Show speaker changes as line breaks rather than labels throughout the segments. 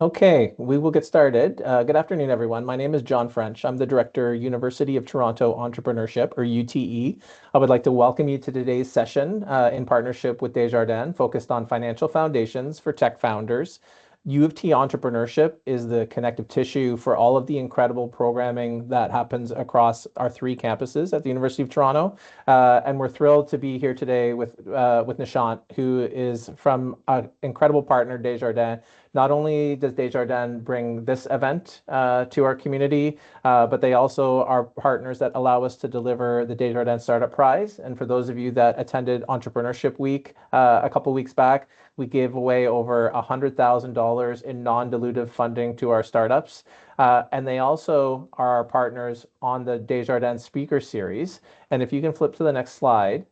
Okay, we will get started. Good afternoon, everyone. My name is John French. I'm the Director, University of Toronto Entrepreneurship, or UTE. I would like to welcome you to today's session in partnership with Desjardins, focused on financial foundations for tech founders. U of T Entrepreneurship is the connective tissue for all of the incredible programming that happens across our three campuses at the University of Toronto. And we're thrilled to be here today with Nishant, who is from an incredible partner, Desjardins. Not only does Desjardins bring this event to our community, but they also are partners that allow us to deliver the Desjardins Startup Prize. And for those of you that attended Entrepreneurship Week a couple weeks back, we gave away over $100,000 in non-dilutive funding to our startups. And they also are our partners on the Desjardins Speaker Series. And if you can flip to the next slide,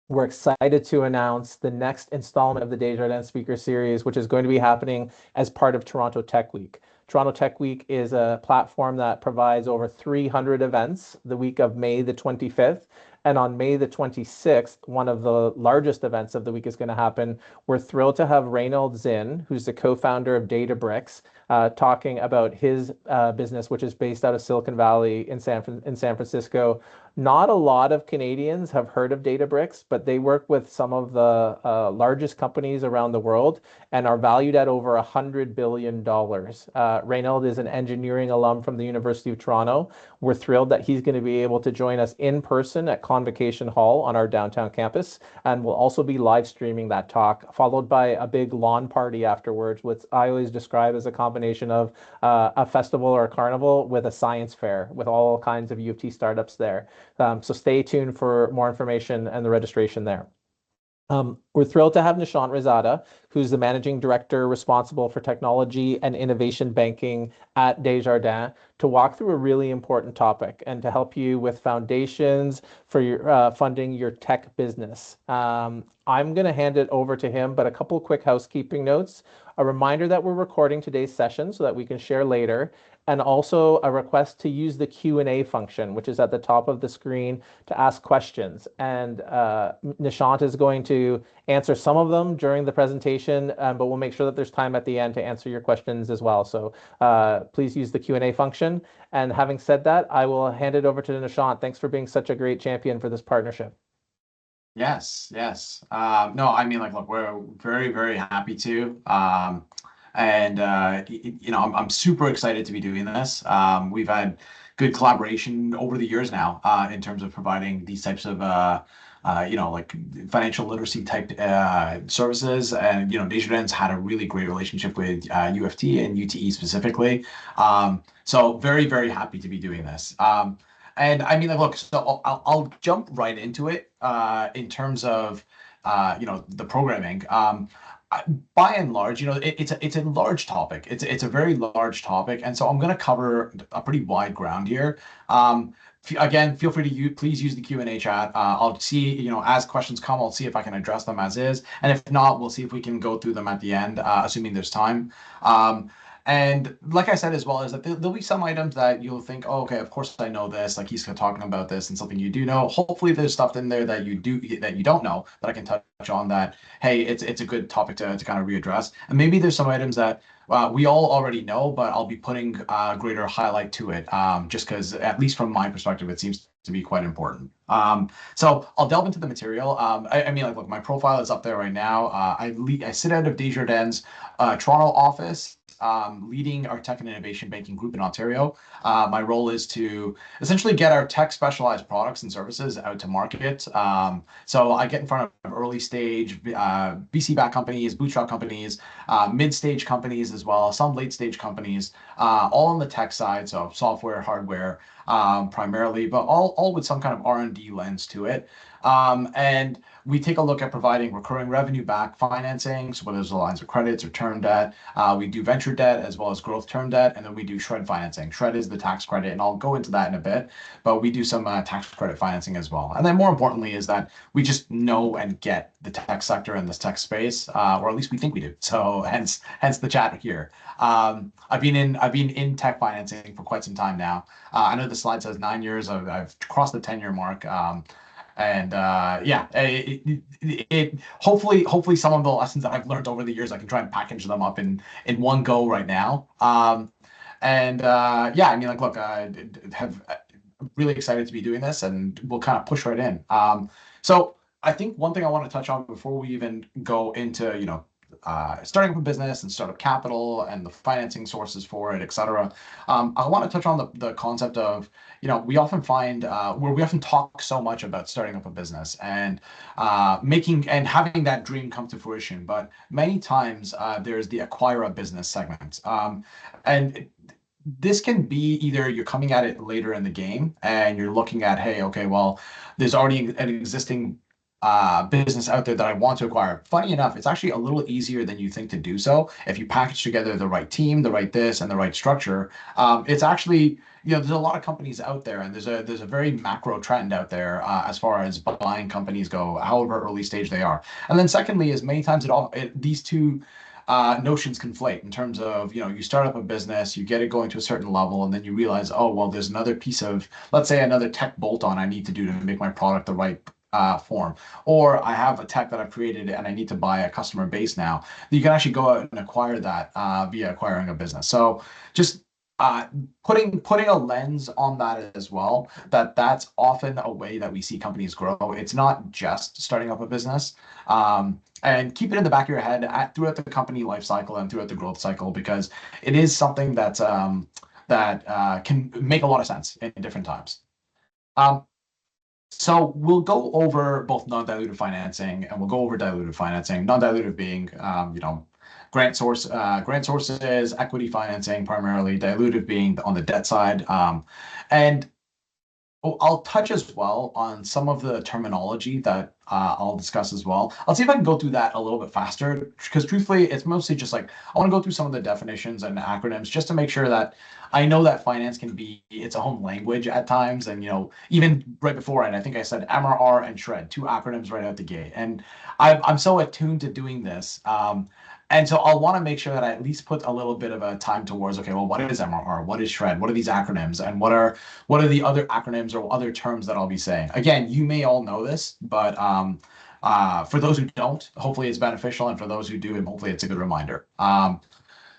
we're excited to announce the next installment of the Desjardins Speaker Series, which is going to be happening as part of Toronto Tech Week. Toronto Tech Week is a platform that provides over 300 events the week of May the 25th. And on May the 26th, one of the largest events of the week is going to happen. We're thrilled to have Reynald Zinn, who's the co-founder of Databricks, talking about his business, which is based out of Silicon Valley in San Francisco. Not a lot of Canadians have heard of Databricks, but they work with some of the largest companies around the world and are valued at over $100 billion. Reynald is an engineering alum from the University of Toronto. We're thrilled that he's going to be able to join us in person at Convocation Hall on our downtown campus, and we'll also be live streaming that talk, followed by a big lawn party afterwards, which I always describe as a combination of a festival or a carnival with a science fair with all kinds of U of T startups there. So stay tuned for more information and the registration there. We're thrilled to have Nishant Rizada, who's the managing director responsible for technology and innovation banking at Desjardins, to walk through a really important topic and to help you with foundations for your funding your tech business. I'm going to hand it over to him, but a couple quick housekeeping notes. A reminder that we're recording today's session so that we can share later, and also a request to use the Q&A function, which is at the top of the screen, to ask questions. And Nishant is going to answer some of them during the presentation, but we'll make sure that there's time at the end to answer your questions as well. So please use the Q&A function. And having said that, I will hand it over to Nishant. Thanks for being such a great champion for this partnership.
Yes, yes. No, I mean, like, look, we're very, very happy to. I'm super excited to be doing this. We've had good collaboration over the years now in terms of providing these types of, like financial literacy type services. And, Desjardins had a really great relationship with U of T and UTE specifically. So very, very happy to be doing this. And I mean, like, look, so I'll jump right into it in terms of, the programming. By and large, it's a large topic. It's a very large topic, and so I'm going to cover a pretty wide ground here. Again, feel free to please use the Q&A chat. I'll see, as questions come, I'll see if I can address them as is, and if not, we'll see if we can go through them at the end, assuming there's time. And like I said, as well, is that there'll be some items that you'll think, oh, okay, of course I know this. Like he's talking about this and something you do know. Hopefully, there's stuff in there that you don't know that I can touch on. That hey, it's a good topic to kind of readdress. And maybe there's some items that we all already know, but I'll be putting greater highlight to it, just because at least from my perspective, it seems to be quite important. So I'll delve into the material. I mean, like, look, my profile is up there right now. I sit out of Desjardins Toronto office, leading our tech and innovation banking group in Ontario. My role is to essentially get our tech specialized products and services out to market. So I get in front of early stage VC-backed companies, bootstrap companies, mid-stage companies as well, some late-stage companies, all on the tech side, so software, hardware, primarily, but all with some kind of R&D lens to it. And we take a look at providing recurring revenue back financing, so whether those are lines of credits or term debt. We do venture debt as well as growth term debt, and then we do SR&ED financing. SR&ED is the tax credit, and I'll go into that in a bit, but we do some tax credit financing as well. And then more importantly is that we just know and get the tech sector and this tech space, or at least we think we do. So hence the chat here. I've been in tech financing for quite some time now. I know the slide says 9 years. I've crossed the 10-year mark. And yeah, hopefully some of the lessons that I've learned over the years, I can try and package them up in one go right now. And yeah, I mean, like, look, I have really excited to be doing this, and we'll kind of push right in. So I think one thing I want to touch on before we even go into, starting up a business and startup capital and the financing sources for it, et cetera. I want to touch on the concept of, we often find where we often talk so much about starting up a business and making and having that dream come to fruition, but many times there's the acquire a business segment. And this can be either you're coming at it later in the game and you're looking at, hey, okay, well, there's already an existing business out there that I want to acquire. Funny enough, it's actually a little easier than you think to do so. If you package together the right team, the right this, and the right structure, it's actually, there's a lot of companies out there, and there's a very macro trend out there as far as buying companies go, however early stage they are. And then secondly, is many times these two notions conflate in terms of, you start up a business, you get it going to a certain level, and then you realize, oh, well, there's another piece of, let's say, another tech bolt-on I need to do to make my product the right form. Or I have a tech that I've created and I need to buy a customer base now. You can actually go out and acquire that via acquiring a business. So just uh, putting a lens on that as well, that's often a way that we see companies grow. It's not just starting up a business. And keep it in the back of your head throughout the company life cycle and throughout the growth cycle, because it is something that can make a lot of sense in different times. Um, so we'll go over both non-dilutive financing and we'll go over dilutive financing. Non-dilutive being, grant sources, equity financing primarily. Dilutive being on the debt side. And I'll touch as well on some of the terminology that I'll discuss as well. I'll see if I can go through that a little bit faster, because truthfully, it's mostly just like I want to go through some of the definitions and acronyms just to make sure that I know that finance can be its own language at times. And, even right before it, I think I said MRR and SHRED, two acronyms right out the gate. And I'm so attuned to doing this. And so I'll want to make sure that I at least put a little bit of a time towards, okay, well, what is MRR? What is SHRED? What are these acronyms? And what are the other acronyms or other terms that I'll be saying? Again, you may all know this, but for those who don't, hopefully it's beneficial. And for those who do, and hopefully it's a good reminder.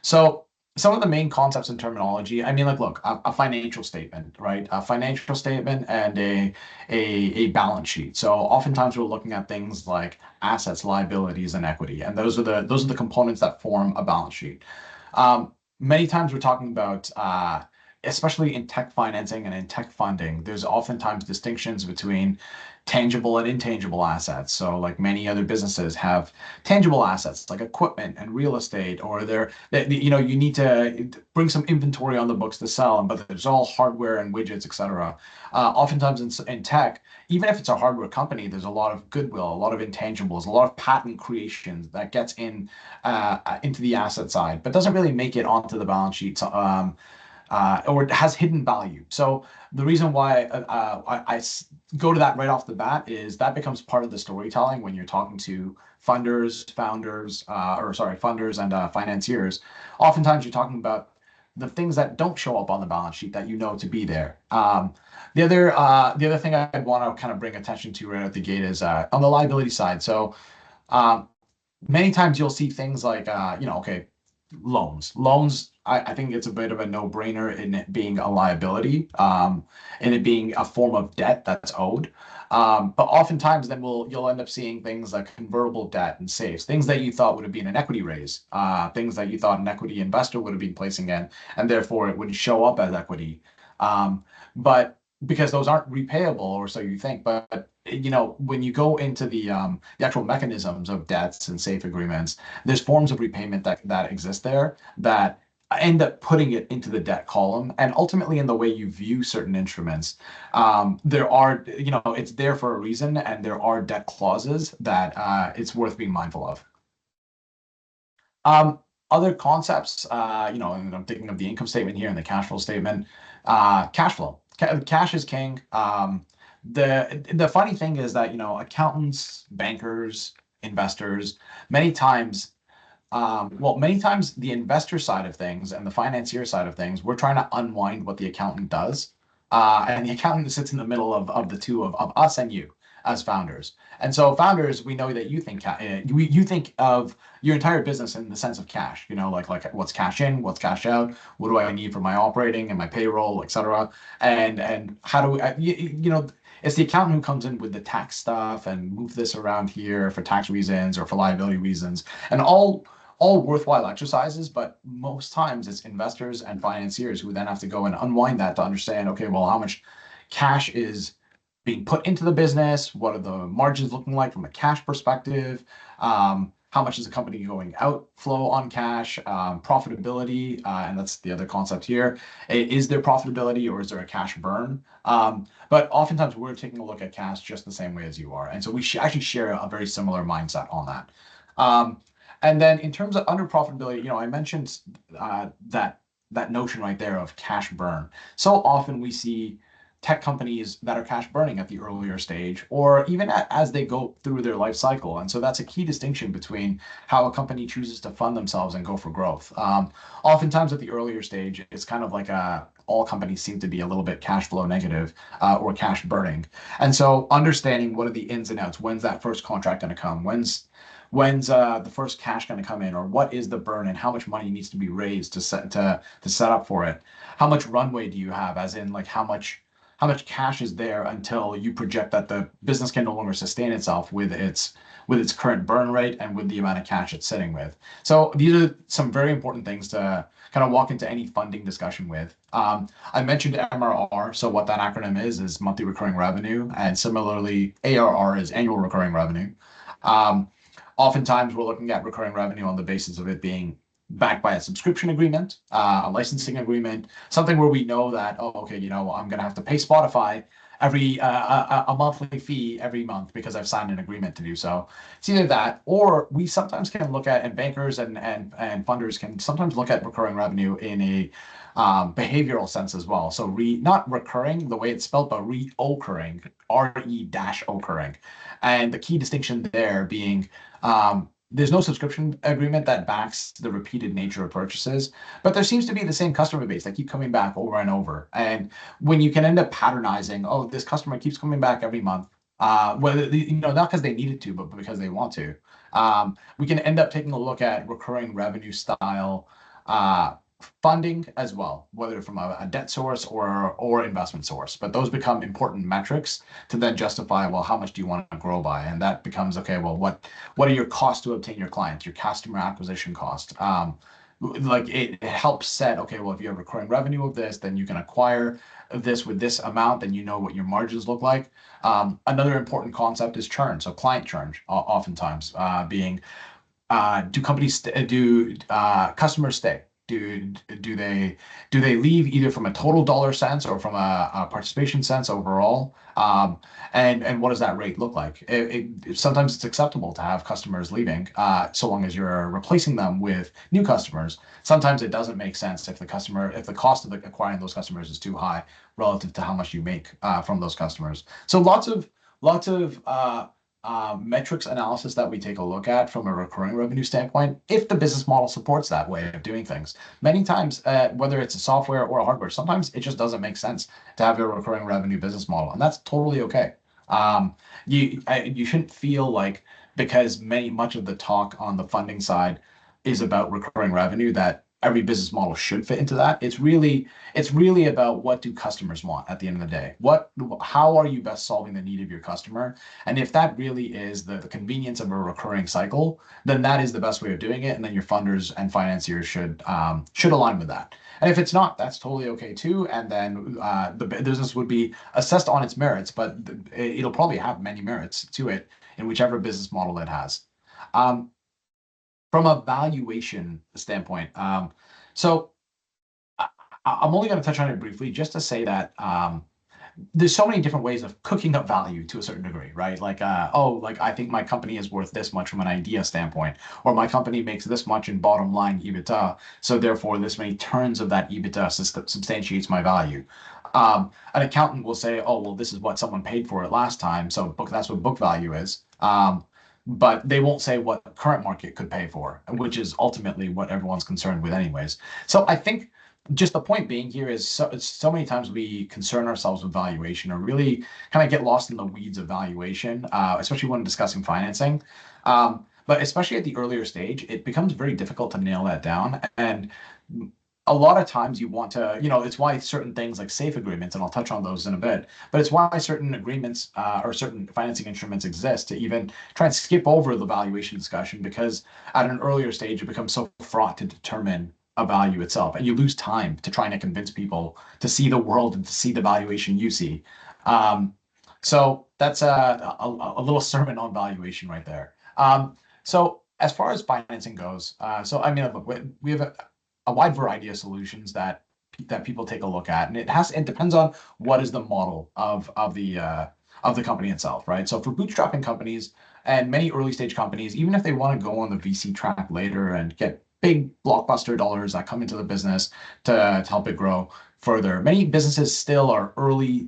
So some of the main concepts and terminology, I mean, like, look, a financial statement, right? A financial statement and a balance sheet. So oftentimes we're looking at things like assets, liabilities, and equity. And those are the components that form a balance sheet. Many times we're talking about especially in tech financing and in tech funding, there's oftentimes distinctions between tangible and intangible assets. So like many other businesses have tangible assets like equipment and real estate, or you need to bring some inventory on the books to sell, but there's all hardware and widgets, etc. Oftentimes in tech, even if it's a hardware company, there's a lot of goodwill, a lot of intangibles, a lot of patent creations that gets into the asset side, but doesn't really make it onto the balance sheet. Or it has hidden value. So the reason why I go to that right off the bat is that becomes part of the storytelling when you're talking to funders, funders and financiers. Oftentimes you're talking about the things that don't show up on the balance sheet that you know to be there. The other thing I'd want to kind of bring attention to right at the gate is on the liability side. So many times you'll see things like, okay, loans. I think it's a bit of a no-brainer in it being a liability, and it being a form of debt that's owed. But oftentimes then you'll end up seeing things like convertible debt and safes, things that you thought would have been an equity raise, things that you thought an equity investor would have been placing in, and therefore it would show up as equity. But because those aren't repayable, or so you think, but when you go into the actual mechanisms of debts and safe agreements, there's forms of repayment that exist there that end up putting it into the debt column. And ultimately, in the way you view certain instruments, it's there for a reason, and there are debt clauses that it's worth being mindful of. Other concepts, and I'm thinking of the income statement here and the cash flow statement. Cash flow. Cash is king. The funny thing is that, accountants, bankers, investors, many times the investor side of things and the financier side of things, we're trying to unwind what the accountant does. And the accountant sits in the middle of the two of us and you. as founders. And so founders, we know that you think of your entire business in the sense of cash, like what's cash in, what's cash out, what do I need for my operating and my payroll, et cetera. And how do it's the accountant who comes in with the tax stuff and move this around here for tax reasons or for liability reasons, and all worthwhile exercises, but most times it's investors and financiers who then have to go and unwind that to understand, okay, well, how much cash is being put into the business? What are the margins looking like from a cash perspective? How much is the company going outflow on cash? Profitability, and that's the other concept here. Is there profitability or is there a cash burn? But oftentimes we're taking a look at cash just the same way as you are. And so we actually share a very similar mindset on that. And then in terms of under profitability, I mentioned that notion right there of cash burn. So often we see tech companies that are cash burning at the earlier stage, or even as they go through their life cycle. And so that's a key distinction between how a company chooses to fund themselves and go for growth. Oftentimes at the earlier stage, it's kind of like all companies seem to be a little bit cash flow negative or cash burning. And so understanding what are the ins and outs, when's that first contract going to come, when's the first cash going to come in, or what is the burn and how much money needs to be raised to set up for it? How much runway do you have, as in like how much cash is there until you project that the business can no longer sustain itself with its current burn rate and with the amount of cash it's sitting with. So these are some very important things to kind of walk into any funding discussion with. I mentioned MRR. So what that acronym is monthly recurring revenue, and similarly ARR is annual recurring revenue. Oftentimes we're looking at recurring revenue on the basis of it being backed by a subscription agreement, a licensing agreement, something where we know that, oh, okay, I'm going to have to pay Spotify a monthly fee every month because I've signed an agreement to do so. It's either that, or we sometimes can look at, and bankers and funders can sometimes look at recurring revenue in a behavioral sense as well. So not recurring the way it's spelled, but reoccurring, re-occurring. And the key distinction there being there's no subscription agreement that backs the repeated nature of purchases, but there seems to be the same customer base that keep coming back over and over. And when you can end up patternizing, oh, this customer keeps coming back every month, whether not because they needed to, but because they want to, we can end up taking a look at recurring revenue style funding as well, whether from a debt source or investment source. But those become important metrics to then justify, well, how much do you want to grow by? And that becomes, okay, well, what are your costs to obtain your clients, your customer acquisition cost? Like it helps set, okay, well, if you have recurring revenue of this, then you can acquire this with this amount, then you know what your margins look like. Another important concept is churn. So client churn, oftentimes being, do customers stay? Do they leave either from a total dollar sense or from a participation sense overall? And what does that rate look like? Sometimes it's acceptable to have customers leaving, so long as you're replacing them with new customers. Sometimes it doesn't make sense if the cost of acquiring those customers is too high relative to how much you make from those customers. So lots of metrics analysis that we take a look at from a recurring revenue standpoint, if the business model supports that way of doing things. Many times, whether it's a software or a hardware, sometimes it just doesn't make sense to have a recurring revenue business model, and that's totally okay. You shouldn't feel like because much of the talk on the funding side is about recurring revenue that every business model should fit into that. It's really about what do customers want at the end of the day. How are you best solving the need of your customer? And if that really is the convenience of a recurring cycle, then that is the best way of doing it. And then your funders and financiers should align with that. And if it's not, that's totally okay too. And then the business would be assessed on its merits, but it'll probably have many merits to it in whichever business model it has. From a valuation standpoint, so I'm only going to touch on it briefly just to say that there's so many different ways of cooking up value to a certain degree, right? Like, I think my company is worth this much from an idea standpoint, or my company makes this much in bottom line EBITDA, so therefore this many turns of that EBITDA substantiates my value. An accountant will say, oh, well, this is what someone paid for it last time, so that's what book value is. But they won't say what current market could pay for, which is ultimately what everyone's concerned with anyways. So I think just the point being here is so many times we concern ourselves with valuation or really kind of get lost in the weeds of valuation, especially when discussing financing. But especially at the earlier stage, it becomes very difficult to nail that down. And a lot of times you want to, it's why certain things like safe agreements, and I'll touch on those in a bit, but it's why certain agreements or certain financing instruments exist to even try and skip over the valuation discussion, because at an earlier stage, it becomes so fraught to determine a value itself, and you lose time to trying to convince people to see the world and to see the valuation you see. So that's a little sermon on valuation right there. So as far as financing goes, so I mean, look, we have a wide variety of solutions that people take a look at, and it depends on what is the model of the company itself, right? So for bootstrapping companies and many early stage companies, even if they want to go on the VC track later and get big blockbuster dollars that come into the business to help it grow further, many businesses still are early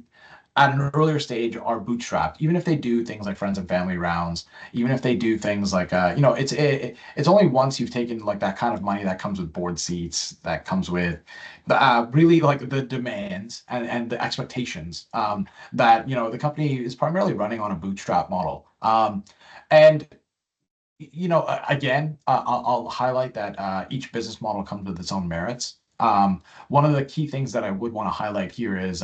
at an earlier stage are bootstrapped, even if they do things like friends and family rounds, even if they do things like it's only once you've taken like that kind of money that comes with board seats, that comes with really like the demands and the expectations, that the company is primarily running on a bootstrap model. And again, I'll highlight that each business model comes with its own merits. One of the key things that I would want to highlight here is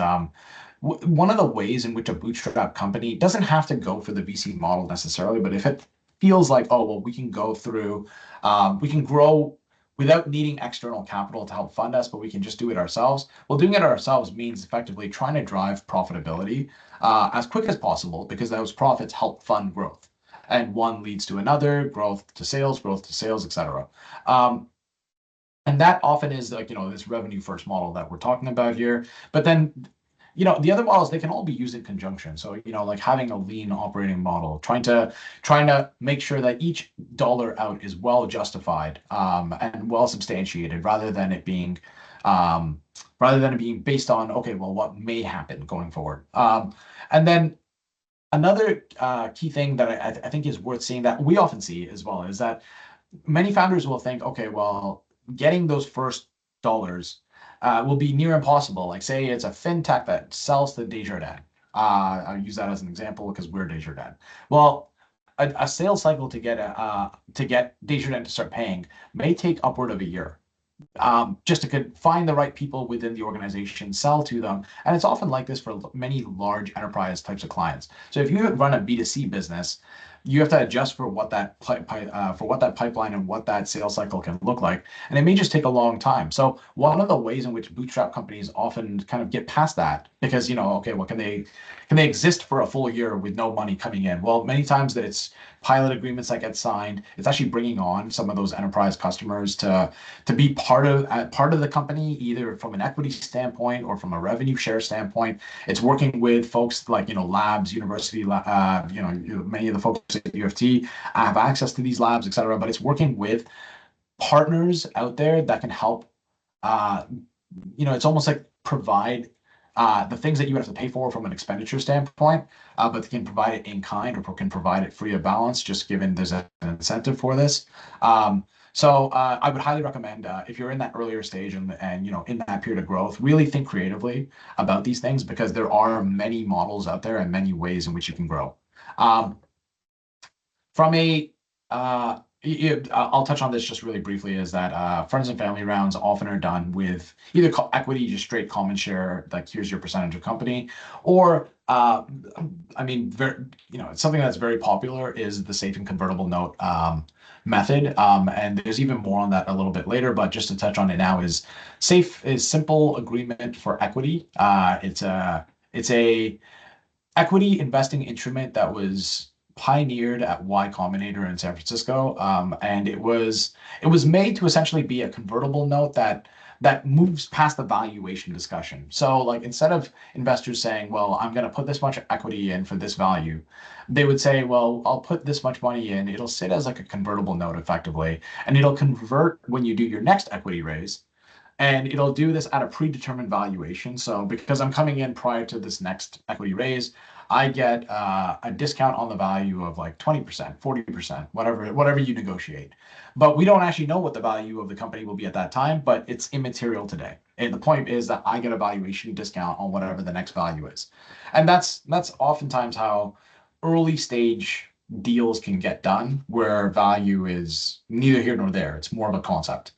one of the ways in which a bootstrap company doesn't have to go for the VC model necessarily, but if it feels like, oh, well, we can go through, we can grow without needing external capital to help fund us, but we can just do it ourselves. Well, doing it ourselves means effectively trying to drive profitability as quick as possible, because those profits help fund growth. And one leads to another, growth to sales, etc. And that often is like, this revenue first model that we're talking about here. But then the other models, they can all be used in conjunction. So, like having a lean operating model, trying to make sure that each dollar out is well justified and well substantiated, rather than it being based on, okay, well, what may happen going forward. And then another key thing that I think is worth seeing, that we often see as well, is that many founders will think, okay, well, getting those first dollars will be near impossible. Like, say it's a fintech that sells to Desjardins. I'll use that as an example because we're Desjardins. Well, a sales cycle to get Desjardins to start paying may take upward of a year. Just to find the right people within the organization, sell to them. And it's often like this for many large enterprise types of clients. So if you run a B2C business, you have to adjust for what that pipeline and what that sales cycle can look like, and it may just take a long time. So one of the ways in which bootstrap companies often kind of get past that, because okay, well, can they exist for a full year with no money coming in? Well, many times that it's pilot agreements that get signed. It's actually bringing on some of those enterprise customers to be part of the company, either from an equity standpoint or from a revenue share standpoint. It's working with folks like labs, university, many of the folks at UFT have access to these labs, etc. But it's working with partners out there that can help. It's almost like provide the things that you have to pay for from an expenditure standpoint, but they can provide it in kind, or can provide it free of balance, just given there's an incentive for this. So I would highly recommend, if you're in that earlier stage and in that period of growth, really think creatively about these things, because there are many models out there and many ways in which you can grow. From a I'll touch on this just really briefly, is that friends and family rounds often are done with either equity, just straight common share, like here's your percentage of company, or something that's very popular is the safe and convertible note method. And there's even more on that a little bit later, but just to touch on it now, is SAFE is simple agreement for equity. It's a equity investing instrument that was pioneered at Y Combinator in San Francisco, and it was made to essentially be a convertible note that moves past the valuation discussion. So, like, instead of investors saying, well, I'm going to put this much equity in for this value, they would say, well, I'll put this much money in, it'll sit as like a convertible note effectively, and it'll convert when you do your next equity raise. And it'll do this at a predetermined valuation. So because I'm coming in prior to this next equity raise, I get a discount on the value of like 20%, 40%, whatever you negotiate. But we don't actually know what the value of the company will be at that time, but it's immaterial today. And the point is that I get a valuation discount on whatever the next value is. And that's oftentimes how early stage deals can get done, where value is neither here nor there. It's more of a concept.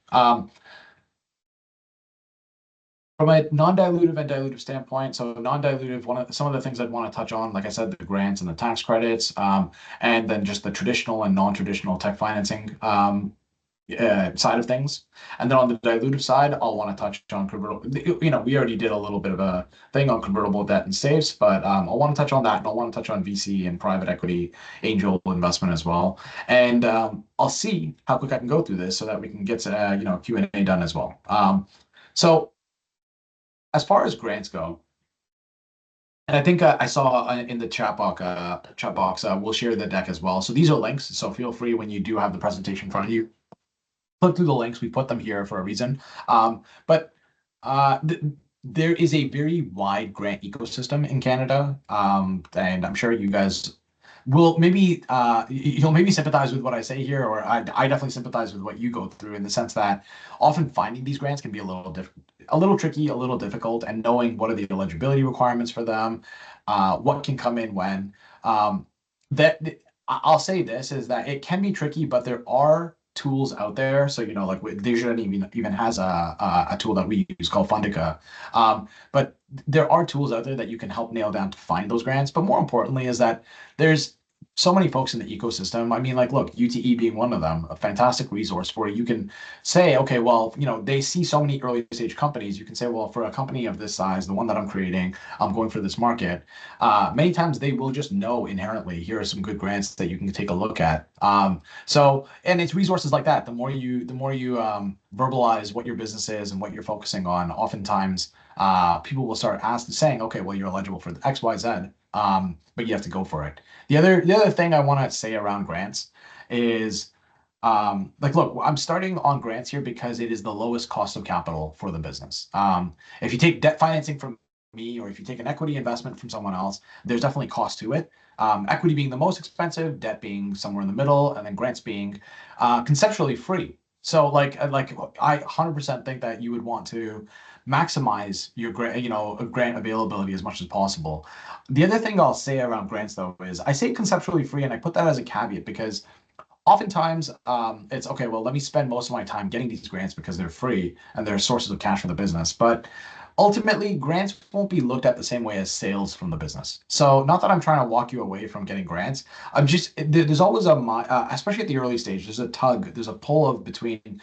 From a non-dilutive and dilutive standpoint, so non-dilutive, some of the things I'd want to touch on, like I said, the grants and the tax credits, and then just the traditional and non-traditional tech financing side of things. And then on the dilutive side, I'll want to touch on convertible. We already did a little bit of a thing on convertible debt and safes, but I'll want to touch on that, and I'll want to touch on VC and private equity angel investment as well. And I'll see how quick I can go through this so that we can get Q&A done as well. So as far as grants go, and I think I saw in the chat box, we'll share the deck as well. So these are links. So feel free when you do have the presentation in front of you, click through the links. We put them here for a reason. But there is a very wide grant ecosystem in Canada, and I'm sure you guys will you'll maybe sympathize with what I say here, or I definitely sympathize with what you go through in the sense that often finding these grants can be a little tricky, a little difficult, and knowing what are the eligibility requirements for them, what can come in when. I'll say this is that it can be tricky, but there are tools out there. So, like Desjardins even has a tool that we use called Fundica. But there are tools out there that you can help nail down to find those grants. But more importantly is that there's so many folks in the ecosystem. I mean, like, look, UTE being one of them, a fantastic resource where you can say, okay, well, they see so many early stage companies. You can say, well, for a company of this size, the one that I'm creating, I'm going for this market. Many times they will just know inherently, here are some good grants that you can take a look at. And it's resources like that. The more you verbalize what your business is and what you're focusing on, oftentimes people will start saying, okay, well, you're eligible for X, Y, Z. But you have to go for it. The other thing I want to say around grants is, look, I'm starting on grants here because it is the lowest cost of capital for the business. If you take debt financing from me, or if you take an equity investment from someone else, there's definitely cost to it. Equity being the most expensive, debt being somewhere in the middle, and then grants being conceptually free. So I 100% think that you would want to maximize your grant availability as much as possible. The other thing I'll say around grants, though, is I say conceptually free, and I put that as a caveat because oftentimes it's okay, well, let me spend most of my time getting these grants because they're free and they're sources of cash for the business. But ultimately, grants won't be looked at the same way as sales from the business. So not that I'm trying to walk you away from getting grants. There's always especially at the early stage, there's a pull between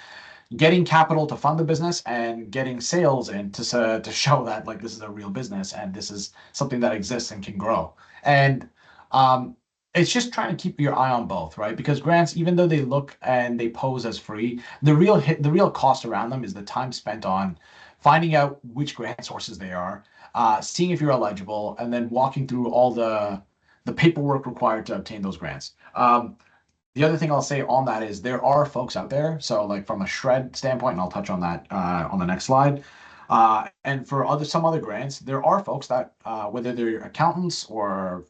getting capital to fund the business and getting sales in to show that this is a real business and this is something that exists and can grow. And it's just trying to keep your eye on both, right? Because grants, even though they look and they pose as free, the real cost around them is the time spent on finding out which grant sources they are, seeing if you're eligible, and then walking through all the paperwork required to obtain those grants. The other thing I'll say on that is there are folks out there. So from a SR&ED standpoint, and I'll touch on that on the next slide. And for some other grants, there are folks that whether they're accountants or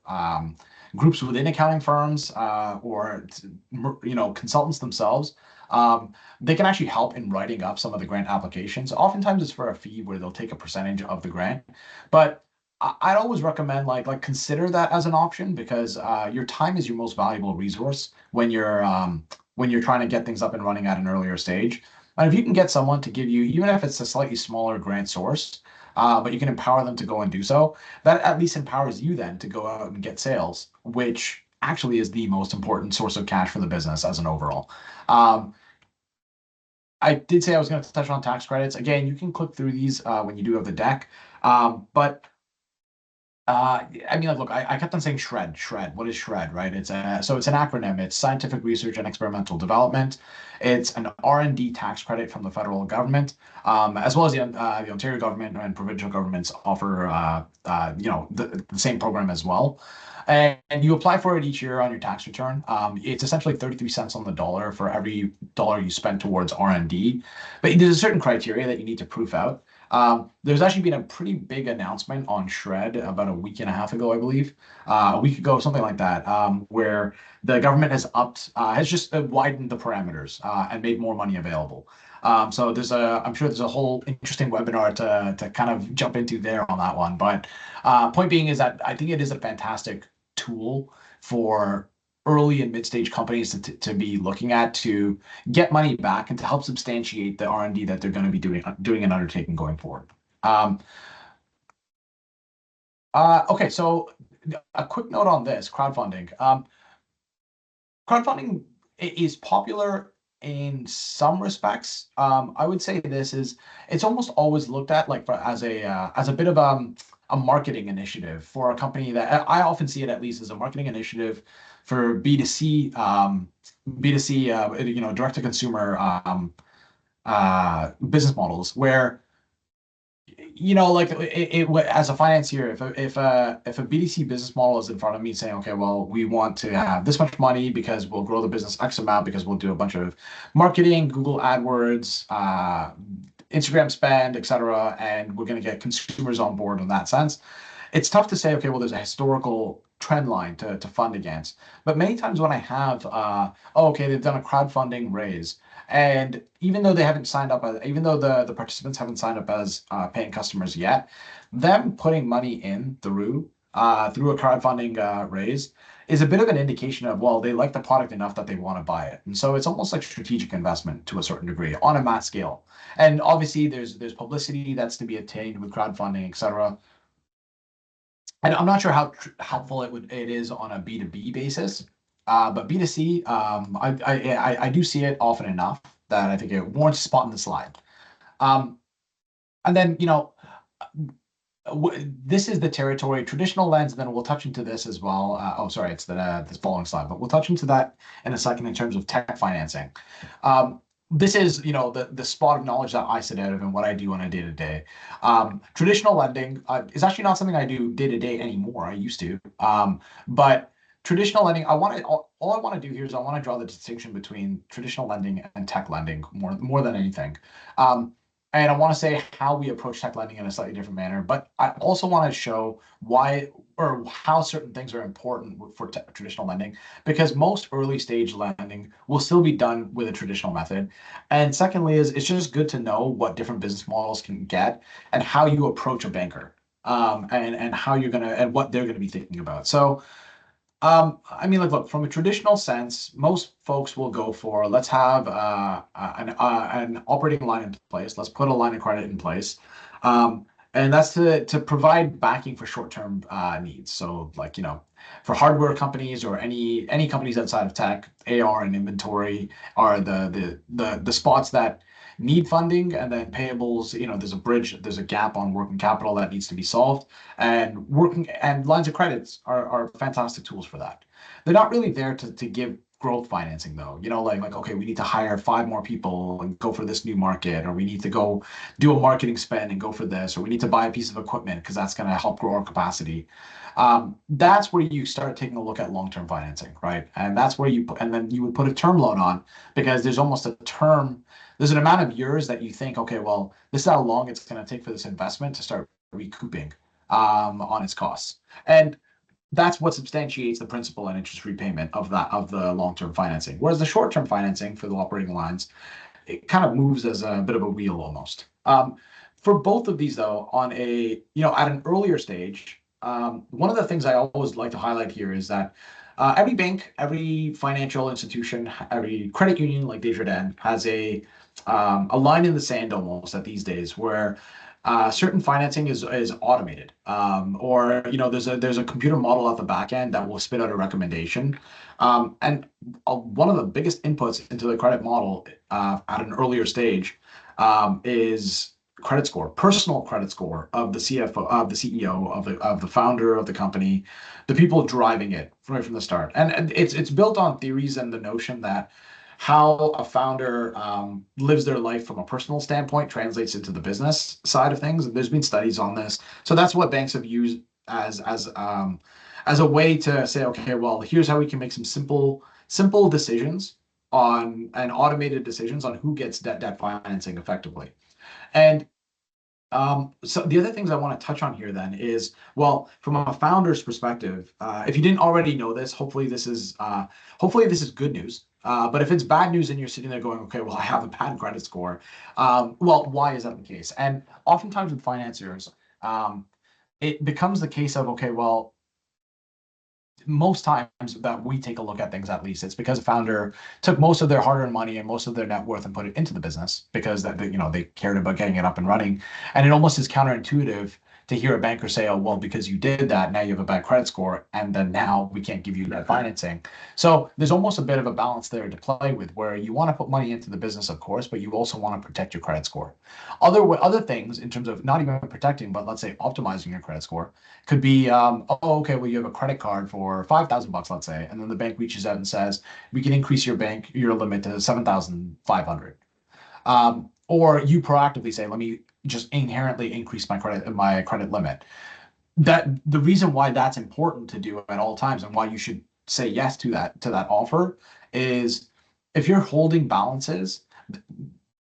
groups within accounting firms or consultants themselves, they can actually help in writing up some of the grant applications. Oftentimes it's for a fee where they'll take a percentage of the grant, but I'd always recommend consider that as an option because your time is your most valuable resource when you're trying to get things up and running at an earlier stage. And if you can get someone to give you, even if it's a slightly smaller grant source, but you can empower them to go and do so, that at least empowers you then to go out and get sales, which actually is the most important source of cash for the business as an overall. I did say I was going to touch on tax credits. Again, you can click through these when you do have the deck. But look, I kept on saying SR&ED. SR&ED. What is SR&ED, right? So it's an acronym. It's Scientific Research and Experimental Development. It's an R&D tax credit from the federal government, as well as the Ontario government and provincial governments offer, the same program as well. And you apply for it each year on your tax return. It's essentially 33 cents on the dollar for every dollar you spend towards R&D. But there's a certain criteria that you need to prove out. There's actually been a pretty big announcement on Shred about a week and a half ago, I believe, a week ago, something like that, where the government has just widened the parameters and made more money available. So I'm sure there's a whole interesting webinar to kind of jump into there on that one. But point being is that I think it is a fantastic tool for early and mid-stage companies to be looking at to get money back and to help substantiate the R&D that they're going to be doing and undertaking going forward. Um, okay, so a quick note on this crowdfunding. Crowdfunding is popular in some respects. I would say it's almost always looked at like as a bit of a marketing initiative for a company that I often see it at least as a marketing initiative for B2C, B2C, direct to consumer business models where like as a financier, if a BDC business model is in front of me saying, okay, well, we want to have this much money because we'll grow the business X amount because we'll do a bunch of marketing, Google AdWords, Instagram spend, etc., and we're going to get consumers on board in that sense. It's tough to say, okay, well, there's a historical trend line to fund against. But many times when I have, okay, they've done a crowdfunding raise, and even though they haven't signed up, even though the participants haven't signed up as paying customers yet, them putting money in through a crowdfunding raise is a bit of an indication of, well, they like the product enough that they want to buy it. And so it's almost like strategic investment to a certain degree on a mass scale. And obviously there's publicity that's to be obtained with crowdfunding, etc. And I'm not sure how helpful it is on a B2B basis, but B2C, I do see it often enough that I think it warrants a spot in the slide. And then this is the territory traditional lens, and then we'll touch into this as well. Oh, sorry, it's this following slide, but we'll touch into that in a second in terms of tech financing. This is, the spot of knowledge that I sit out of and what I do on a day-to-day. Traditional lending is actually not something I do day-to-day anymore. I used to, but traditional lending, all I want to do here is I want to draw the distinction between traditional lending and tech lending more than anything. And I want to say how we approach tech lending in a slightly different manner, but I also want to show why or how certain things are important for traditional lending, because most early stage lending will still be done with a traditional method. And secondly, it's just good to know what different business models can get and how you approach a banker, and how you're gonna and what they're gonna be thinking about. So I mean, look, from a traditional sense, most folks will go for, let's have an operating line in place. Let's put a line of credit in place. And that's to provide backing for short-term needs. So like, for hardware companies or any companies outside of tech, AR and inventory are the spots that need funding, and then payables, there's a gap on working capital that needs to be solved, and lines of credits are fantastic tools for that. They're not really there to give growth financing though, like, okay, we need to hire 5 more people and go for this new market, or we need to go do a marketing spend and go for this, or we need to buy a piece of equipment because that's going to help grow our capacity. That's where you start taking a look at long-term financing, right? And that's where and then you would put a term loan on, because there's almost there's an amount of years that you think, okay, well, this is how long it's going to take for this investment to start recouping on its costs. And that's what substantiates the principal and interest repayment of the long-term financing. Whereas the short-term financing for the operating lines, it kind of moves as a bit of a wheel almost. For both of these though, on at an earlier stage, one of the things I always like to highlight here is that every bank, every financial institution, every credit union like Desjardins has a line in the sand almost at these days where certain financing is automated, or there's a computer model at the back end that will spit out a recommendation. And one of the biggest inputs into the credit model at an earlier stage is credit score, personal credit score of the CFO, of the CEO, of the founder of the company, the people driving it right from the start. And it's built on theories and the notion that how a founder lives their life from a personal standpoint translates into the business side of things. And there's been studies on this. So that's what banks have used as a way to say, okay, well, here's how we can make some simple decisions and automated decisions on who gets debt financing effectively. And So the other things I want to touch on here then is, well, from a founder's perspective, if you didn't already know this, hopefully this is good news. But if it's bad news and you're sitting there going, okay, well, I have a bad credit score. Well, why is that the case? And oftentimes with financiers, it becomes the case of, okay, well, most times that we take a look at things, at least it's because a founder took most of their hard-earned money and most of their net worth and put it into the business because that they cared about getting it up and running. And it almost is counterintuitive to hear a banker say, oh, well, because you did that, now you have a bad credit score, and then now we can't give you that financing. So there's almost a bit of a balance there to play with, where you want to put money into the business, of course, but you also want to protect your credit score. Other things in terms of not even protecting, but let's say optimizing your credit score could be, oh, okay, well, you have a credit card for $5,000, let's say, and then the bank reaches out and says, we can increase your limit to 7,500. Or you proactively say, let me just inherently increase my credit limit. That the reason why that's important to do at all times and why you should say yes to that offer is, if you're holding balances,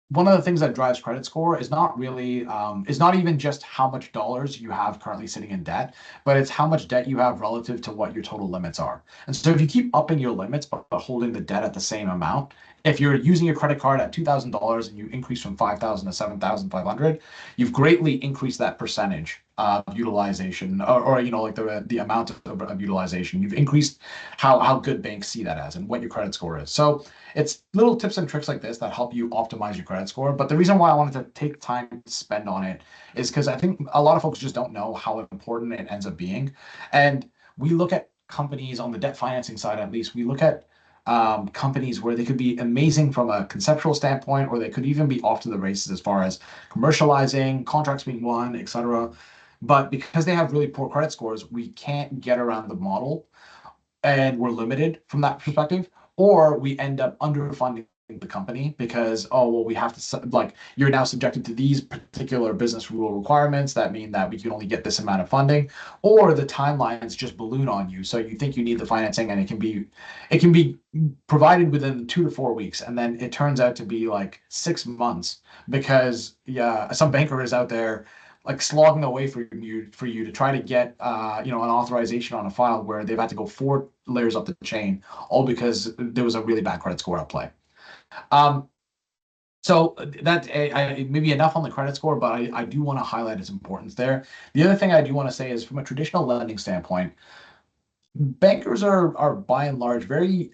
one of the things that drives credit score is not really is not even just how much dollars you have currently sitting in debt, but it's how much debt you have relative to what your total limits are. And so if you keep upping your limits but holding the debt at the same amount, if you're using your credit card at $2,000 and you increase from 5,000 to 7,500, you've greatly increased that percentage of utilization, or like the amount of utilization. You've increased how good banks see that as and what your credit score is. So it's little tips and tricks like this that help you optimize your credit score. But the reason why I wanted to take time to spend on it is because I think a lot of folks just don't know how important it ends up being. And we look at companies on the debt financing side, at least, we look at companies where they could be amazing from a conceptual standpoint, or they could even be off to the races as far as commercializing, contracts being won, etc. But because they have really poor credit scores, we can't get around the model and we're limited from that perspective, or we end up underfunding the company because, oh, well, we have to, like, you're now subjected to these particular business rule requirements that mean that we can only get this amount of funding, or the timelines just balloon on you. So you think you need the financing and it can be provided within 2 to 4 weeks, and then it turns out to be like 6 months because some banker is out there like slogging away for you to try to get an authorization on a file where they've had to go 4 layers up the chain, all because there was a really bad credit score at play. So that maybe enough on the credit score, but I do want to highlight its importance there. The other thing I do want to say is, from a traditional lending standpoint, bankers are by and large very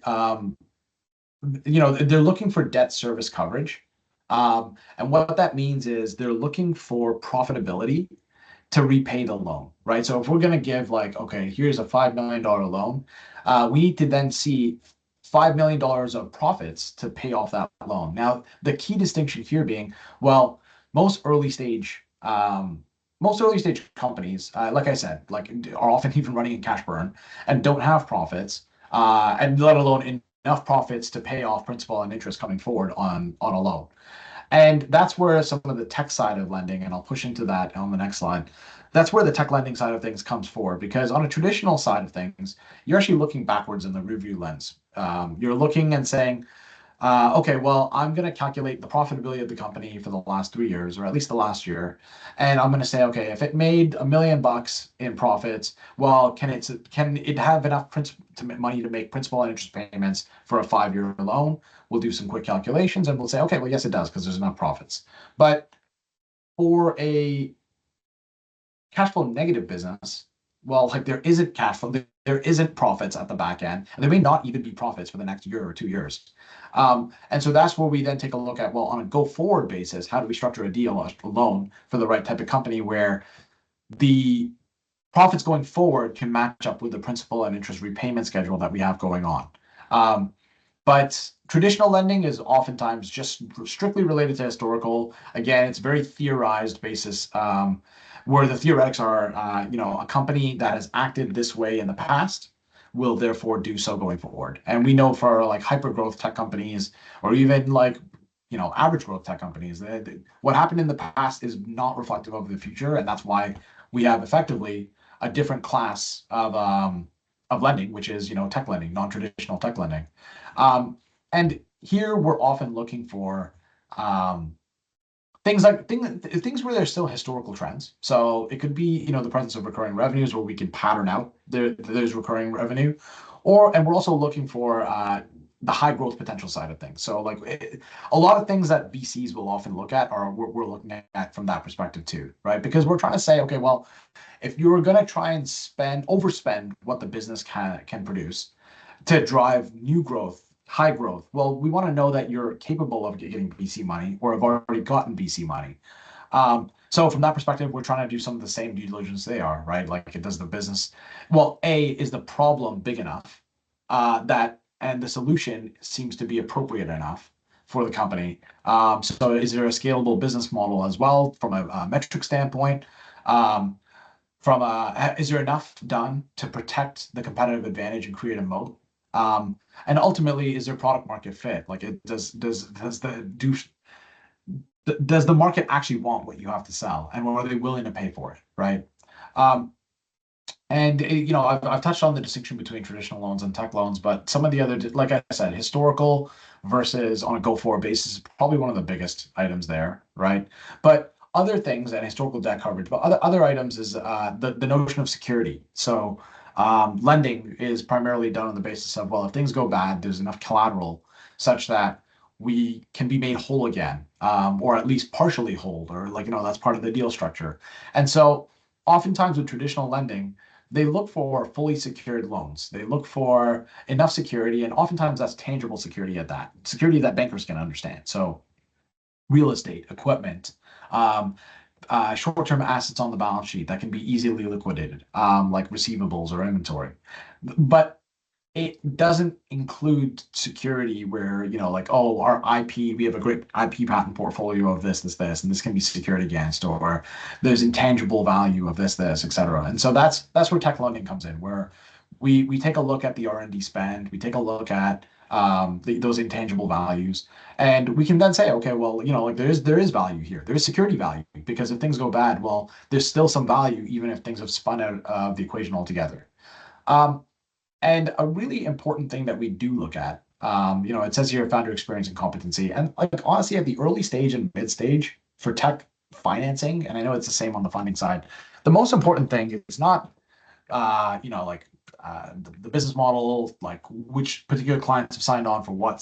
they're looking for debt service coverage. And what that means is they're looking for profitability to repay the loan, right? So if we're going to give, like, okay, here's a $5 million loan, we need to then see $5 million of profits to pay off that loan. Now, the key distinction here being, well, most early stage companies, like I said, like, are often even running in cash burn and don't have profits, and let alone enough profits to pay off principal and interest coming forward on a loan. And that's where some of the tech side of lending, and I'll push into that on the next slide, that's where the tech lending side of things comes forward. Because on a traditional side of things, you're actually looking backwards in the review lens. You're looking and saying, okay, well, I'm going to calculate the profitability of the company for the last 3 years, or at least the last year. And I'm going to say, okay, if it made $1 million in profits, well, can it have enough money to make principal and interest payments for a 5-year loan? We'll do some quick calculations and we'll say, okay, well, yes, it does, because there's enough profits. But for a cash flow negative business, well, like, there isn't cash flow, there isn't profits at the back end, and there may not even be profits for the next year or 2 years. And so that's where we then take a look at, well, on a go forward basis, how do we structure a loan for the right type of company where the profits going forward can match up with the principal and interest repayment schedule that we have going on. But traditional lending is oftentimes just strictly related to historical. Again, it's very theorized basis, where the theoretics are, a company that has acted this way in the past will therefore do so going forward. And we know for, like, hyper growth tech companies, or even, like, average growth tech companies, what happened in the past is not reflective of the future, and that's why we have effectively a different class of lending, which is tech lending, non-traditional tech lending. And here we're often looking for things where there's still historical trends. So it could be, the presence of recurring revenues where we can pattern out there's recurring revenue, and we're also looking for the high growth potential side of things. So like a lot of things that VCs will often look at are we're looking at from that perspective too, right? Because we're trying to say, okay, well, if you're going to try and overspend what the business can produce to drive new growth, high growth, well, we want to know that you're capable of getting VC money or have already gotten VC money. So from that perspective, we're trying to do some of the same due diligence they are, right? Like, does the business, well, is the problem big enough and the solution seems to be appropriate enough for the company? So is there a scalable business model as well from a metric standpoint? Is there enough done to protect the competitive advantage and create a moat? And ultimately, is there product market fit? Like, does the market actually want what you have to sell, and are they willing to pay for it, right? And I've touched on the distinction between traditional loans and tech loans, but some of the other, like I said, historical versus on a go-forward basis is probably one of the biggest items there, right? But other things and historical debt coverage, but other items is the notion of security. So lending is primarily done on the basis of, well, if things go bad, there's enough collateral such that we can be made whole again, or at least partially whole, or that's part of the deal structure. And so oftentimes with traditional lending, they look for fully secured loans. They look for enough security, and oftentimes that's tangible security security that bankers can understand. So real estate, equipment, short-term assets on the balance sheet that can be easily liquidated, like receivables or inventory. But it doesn't include security where, like, oh, our IP, we have a great IP patent portfolio of this, and this can be secured against, or there's intangible value of this, et cetera. And so that's where tech lending comes in, where we take a look at the R&D spend, we take a look at those intangible values, and we can then say, okay, well, like there is value here. There is security value, because if things go bad, well, there's still some value, even if things have spun out of the equation altogether. And a really important thing that we do look at, it says here founder experience and competency. And like honestly, at the early stage and mid stage for tech financing, and I know it's the same on the funding side, the most important thing is not, the business model, like which particular clients have signed on for what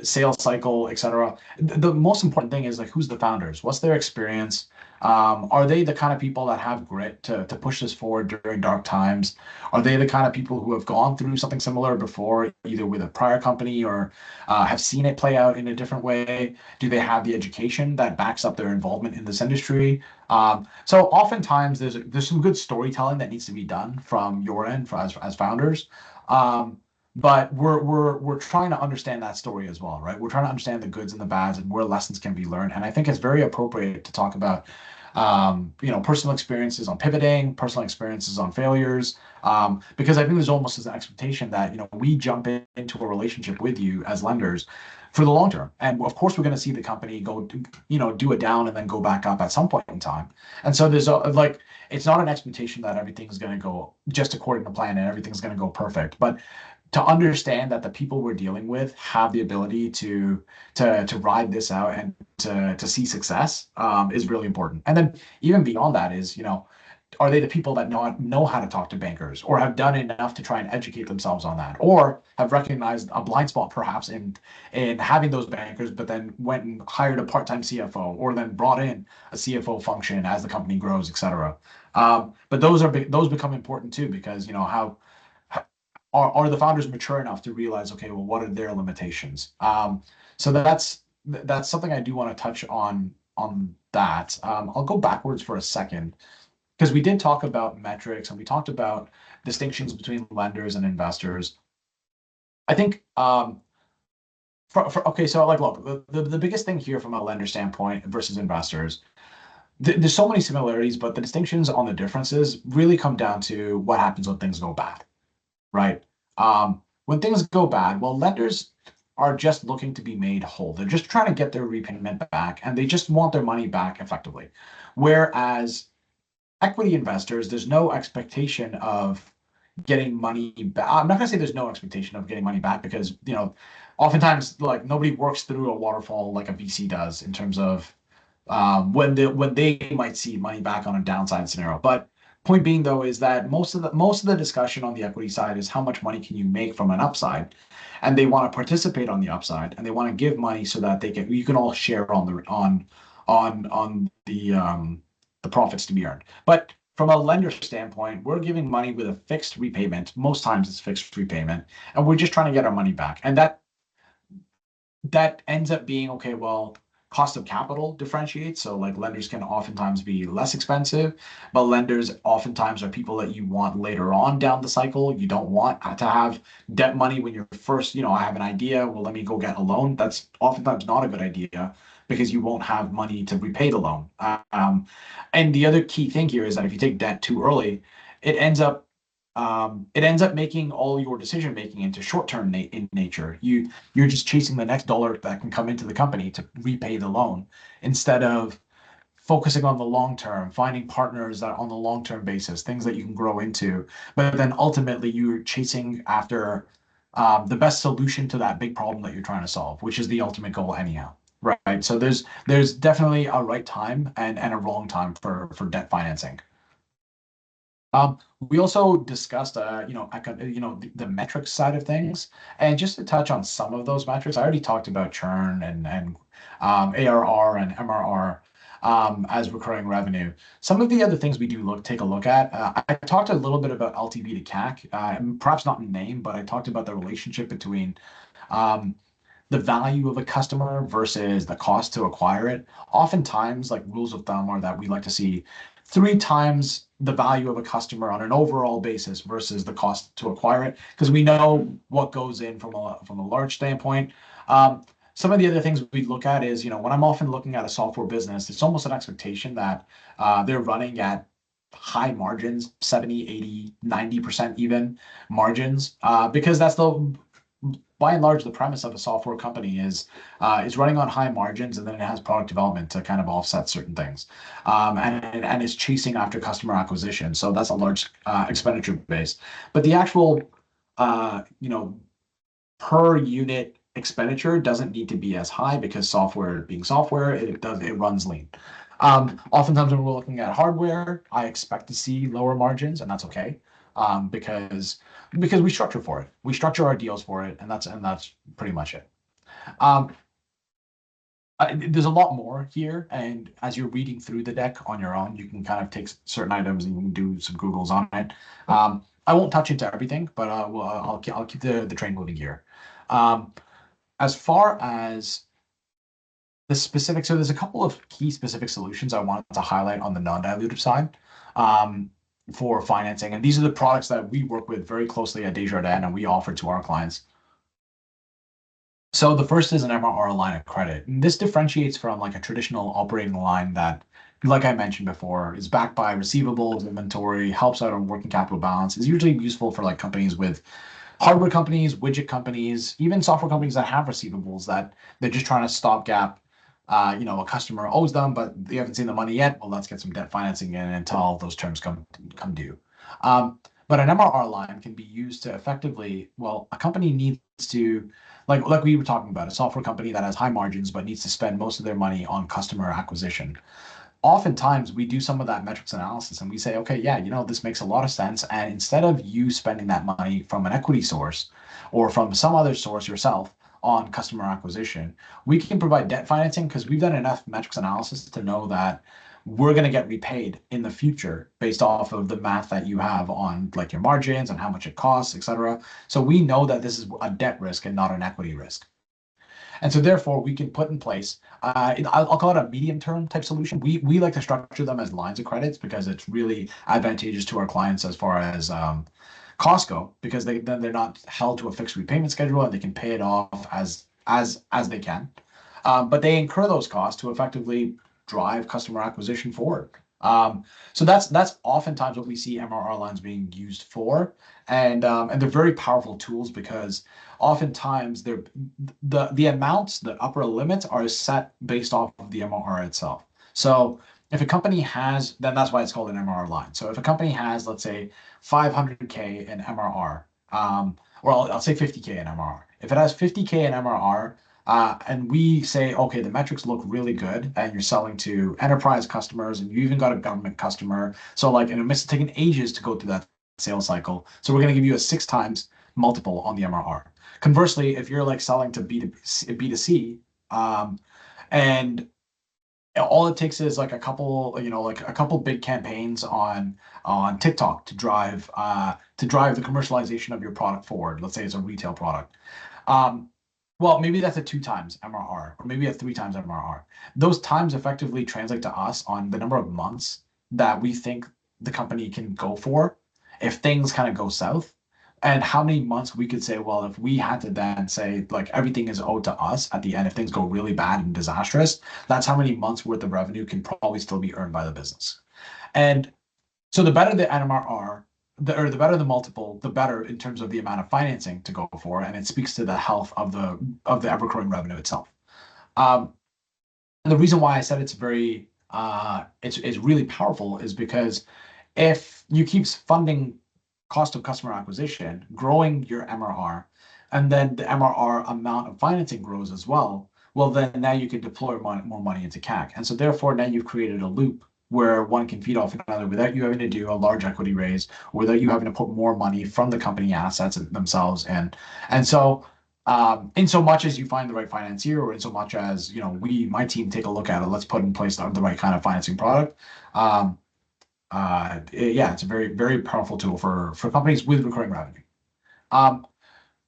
sales cycle, etc. The most important thing is like, who's the founders? What's their experience? Are they the kind of people that have grit to push this forward during dark times? Are they the kind of people who have gone through something similar before, either with a prior company or have seen it play out in a different way? Do they have the education that backs up their involvement in this industry? So oftentimes there's some good storytelling that needs to be done from your end as founders. But we're trying to understand that story as well, right? We're trying to understand the goods and the bads and where lessons can be learned. And I think it's very appropriate to talk about, personal experiences on pivoting, personal experiences on failures, because I think there's almost an expectation that, we jump into a relationship with you as lenders for the long term. And of course, we're going to see the company go, do it down and then go back up at some point in time. And so there's it's not an expectation that everything's going to go just according to plan and everything's going to go perfect. But to understand that the people we're dealing with have the ability to ride this out and to see success is really important. And then even beyond that is, are they the people that know how to talk to bankers, or have done enough to try and educate themselves on that, or have recognized a blind spot perhaps in having those bankers, but then went and hired a part-time CFO, or then brought in a CFO function as the company grows, etc. But those become important too, because how are the founders mature enough to realize, okay, well, what are their limitations? So that's something I do want to touch on that. I'll go backwards for a second, because we did talk about metrics and we talked about distinctions between lenders and investors. I think okay, so like, look, the biggest thing here from a lender standpoint versus investors, there's so many similarities, but the distinctions on the differences really come down to what happens when things go bad. Right. When things go bad, well, lenders are just looking to be made whole. They're just trying to get their repayment back, and they just want their money back effectively. Whereas equity investors, there's no expectation of getting money back. I'm not going to say there's no expectation of getting money back, because oftentimes like nobody works through a waterfall like a VC does in terms of when they might see money back on a downside scenario. But point being though is that most of the discussion on the equity side is how much money can you make from an upside, and they want to participate on the upside, and they want to give money so that you can all share on the profits to be earned. But from a lender standpoint, we're giving money with a fixed repayment. Most times it's fixed repayment, and we're just trying to get our money back. And that ends up being okay. Well, cost of capital differentiates. So like lenders can oftentimes be less expensive, but lenders oftentimes are people that you want later on down the cycle. You don't want to have debt money when you're first, I have an idea. Well, let me go get a loan. That's oftentimes not a good idea because you won't have money to repay the loan. And the other key thing here is that if you take debt too early, it ends up making all your decision making into short-term in nature. You're just chasing the next dollar that can come into the company to repay the loan instead of focusing on the long term, finding partners that on the long-term basis, things that you can grow into. But then ultimately you're chasing after the best solution to that big problem that you're trying to solve, which is the ultimate goal anyhow. Right. So there's definitely a right time and a wrong time for debt financing. We also discussed, the metrics side of things, and just to touch on some of those metrics, I already talked about churn and ARR and MRR as recurring revenue. Some of the other things we do take a look at. I talked a little bit about LTV to CAC, perhaps not in name, but I talked about the relationship between the value of a customer versus the cost to acquire it. Oftentimes, like rules of thumb are that we like to see 3 times the value of a customer on an overall basis versus the cost to acquire it, because we know what goes in from a large standpoint. Some of the other things we look at is, when I'm often looking at a software business, it's almost an expectation that they're running at high margins, 70, 80, 90% even margins, because that's by and large, the premise of a software company is running on high margins, and then it has product development to kind of offset certain things, and it's chasing after customer acquisition. So that's a large expenditure base. But the actual, per unit expenditure doesn't need to be as high because software being software, it runs lean. Oftentimes when we're looking at hardware, I expect to see lower margins, and that's okay. Because we structure for it. We structure our deals for it, and that's pretty much it. There's a lot more here, and as you're reading through the deck on your own, you can kind of take certain items and you can do some Googles on it. I won't touch into everything, but I'll keep the train moving here. As far as the specifics, so there's a couple of key specific solutions I wanted to highlight on the non-dilutive side. For financing. And these are the products that we work with very closely at Desjardins and we offer to our clients. So the first is an MRR line of credit. And this differentiates from like a traditional operating line that, like I mentioned before, is backed by receivables, inventory, helps out on working capital balance, is usually useful for like companies with hardware companies, widget companies, even software companies that have receivables that they're just trying to stopgap. A customer owes them, but they haven't seen the money yet. Well, let's get some debt financing in until those terms come due. But an MRR line can be used to effectively, a company needs to, like we were talking about, a software company that has high margins but needs to spend most of their money on customer acquisition. Oftentimes we do some of that metrics analysis and we say, okay, yeah, this makes a lot of sense. And instead of you spending that money from an equity source or from some other source yourself on customer acquisition, we can provide debt financing because we've done enough metrics analysis to know that we're going to get repaid in the future based off of the math that you have on like your margins and how much it costs, etc. So we know that this is a debt risk and not an equity risk. And so therefore we can put in place, I'll call it a medium term type solution. We like to structure them as lines of credits because it's really advantageous to our clients as far as costs go, because they're not held to a fixed repayment schedule and they can pay it off as they can. But they incur those costs to effectively drive customer acquisition forward. So that's oftentimes what we see MRR lines being used for, and they're very powerful tools because oftentimes the amounts, the upper limits are set based off of the MRR itself. So if a company has, then that's why it's called an MRR line. So if a company has, let's say, 500K in MRR, or I'll say 50K in MRR, If it has 50K in MRR, and we say, okay, the metrics look really good, and you're selling to enterprise customers, and you even got a government customer. So like, and it's taken ages to go through that sales cycle. So we're going to give you a 6x multiple on the MRR. Conversely, if you're like selling to B2C, and all it takes is like a couple, like a couple big campaigns on TikTok to drive the commercialization of your product forward. Let's say it's a retail product. Well, maybe that's a 2x MRR, or maybe a 3x MRR. Those times effectively translate to us on the number of months that we think the company can go for if things kind of go south, and how many months we could say, well, if we had to then say like everything is owed to us at the end, if things go really bad and disastrous, that's how many months worth of revenue can probably still be earned by the business. And so the better the NMRR, or the better the multiple, the better in terms of the amount of financing to go for, and it speaks to the health of the ever-growing revenue itself. And the reason why I said it's very it's really powerful is because if you keep funding cost of customer acquisition, growing your MRR, and then the MRR amount of financing grows as well, well, then now you can deploy more money into CAC. And so therefore, now you've created a loop where one can feed off another without you having to do a large equity raise, or without you having to put more money from the company assets themselves in. And so in so much as you find the right financier, or in so much as, my team take a look at it, let's put in place the right kind of financing product. Yeah, it's a very, very powerful tool for companies with recurring revenue.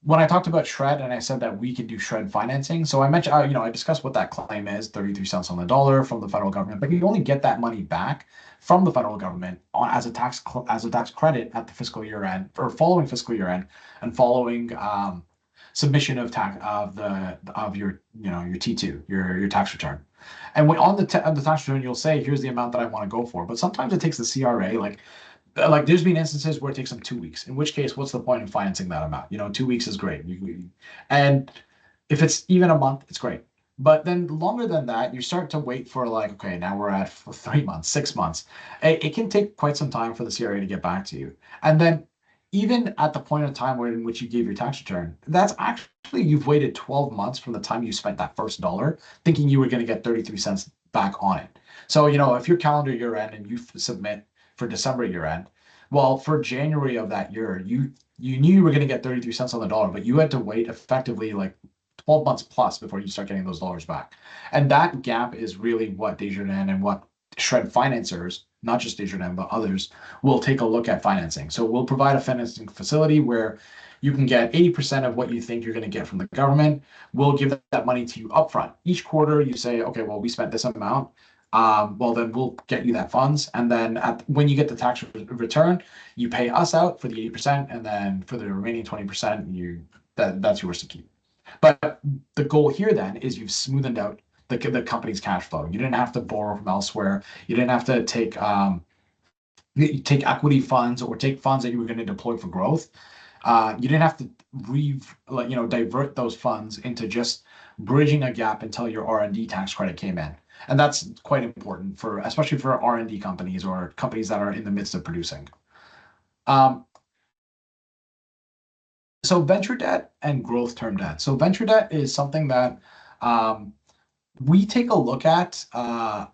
When I talked about Shred and I said that we can do Shred financing, so I mentioned, I discussed what that claim is, 33 cents on the dollar from the federal government, but you only get that money back from the federal government as a tax credit at the fiscal year end, or following fiscal year end, and following submission of your T2, your tax return. And when on the tax return, you'll say, here's the amount that I want to go for. But sometimes it takes the CRA, like there's been instances where it takes them 2 weeks, in which case, what's the point in financing that amount? 2 weeks is great. And if it's even a month, it's great. But then longer than that, you start to wait for like, okay, now we're at 3 months, 6 months. It can take quite some time for the CRA to get back to you. And then even at the point in time in which you gave your tax return, that's actually, you've waited 12 months from the time you spent that first dollar thinking you were going to get 33 cents back on it. So, if your calendar year end and you submit for December year end, well, for January of that year, you knew you were going to get 33 cents on the dollar, but you had to wait effectively like 12 months plus before you start getting those dollars back. And that gap is really what Desjardins and what Shred financers, not just Desjardins, but others, will take a look at financing. So we'll provide a financing facility where you can get 80% of what you think you're going to get from the government. We'll give that money to you upfront. Each quarter, you say, okay, well, we spent this amount. Well, then we'll get you that funds. And then when you get the tax return, you pay us out for the 80%. And then for the remaining 20%, that's yours to keep. But the goal here then is you've smoothened out the company's cash flow. You didn't have to borrow from elsewhere. You didn't have to take equity funds or take funds that you were going to deploy for growth. You didn't have to divert those funds into just bridging a gap until your R&D tax credit came in. And that's quite important especially for R&D companies or companies that are in the midst of producing. So venture debt and growth term debt. So venture debt is something that we take a look at. Oh,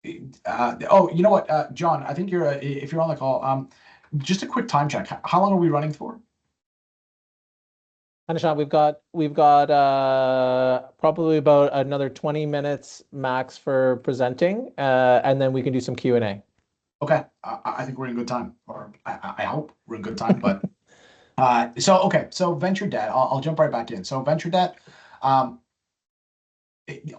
you know what, John, I think if you're on the call, just a quick time check. How long are we running for?
Anishant, we've got probably about another 20 minutes max for presenting, and then we can do some Q&A.
Okay, I think we're in good time, or I hope we're in good time. But so venture debt. I'll jump right back in. So venture debt.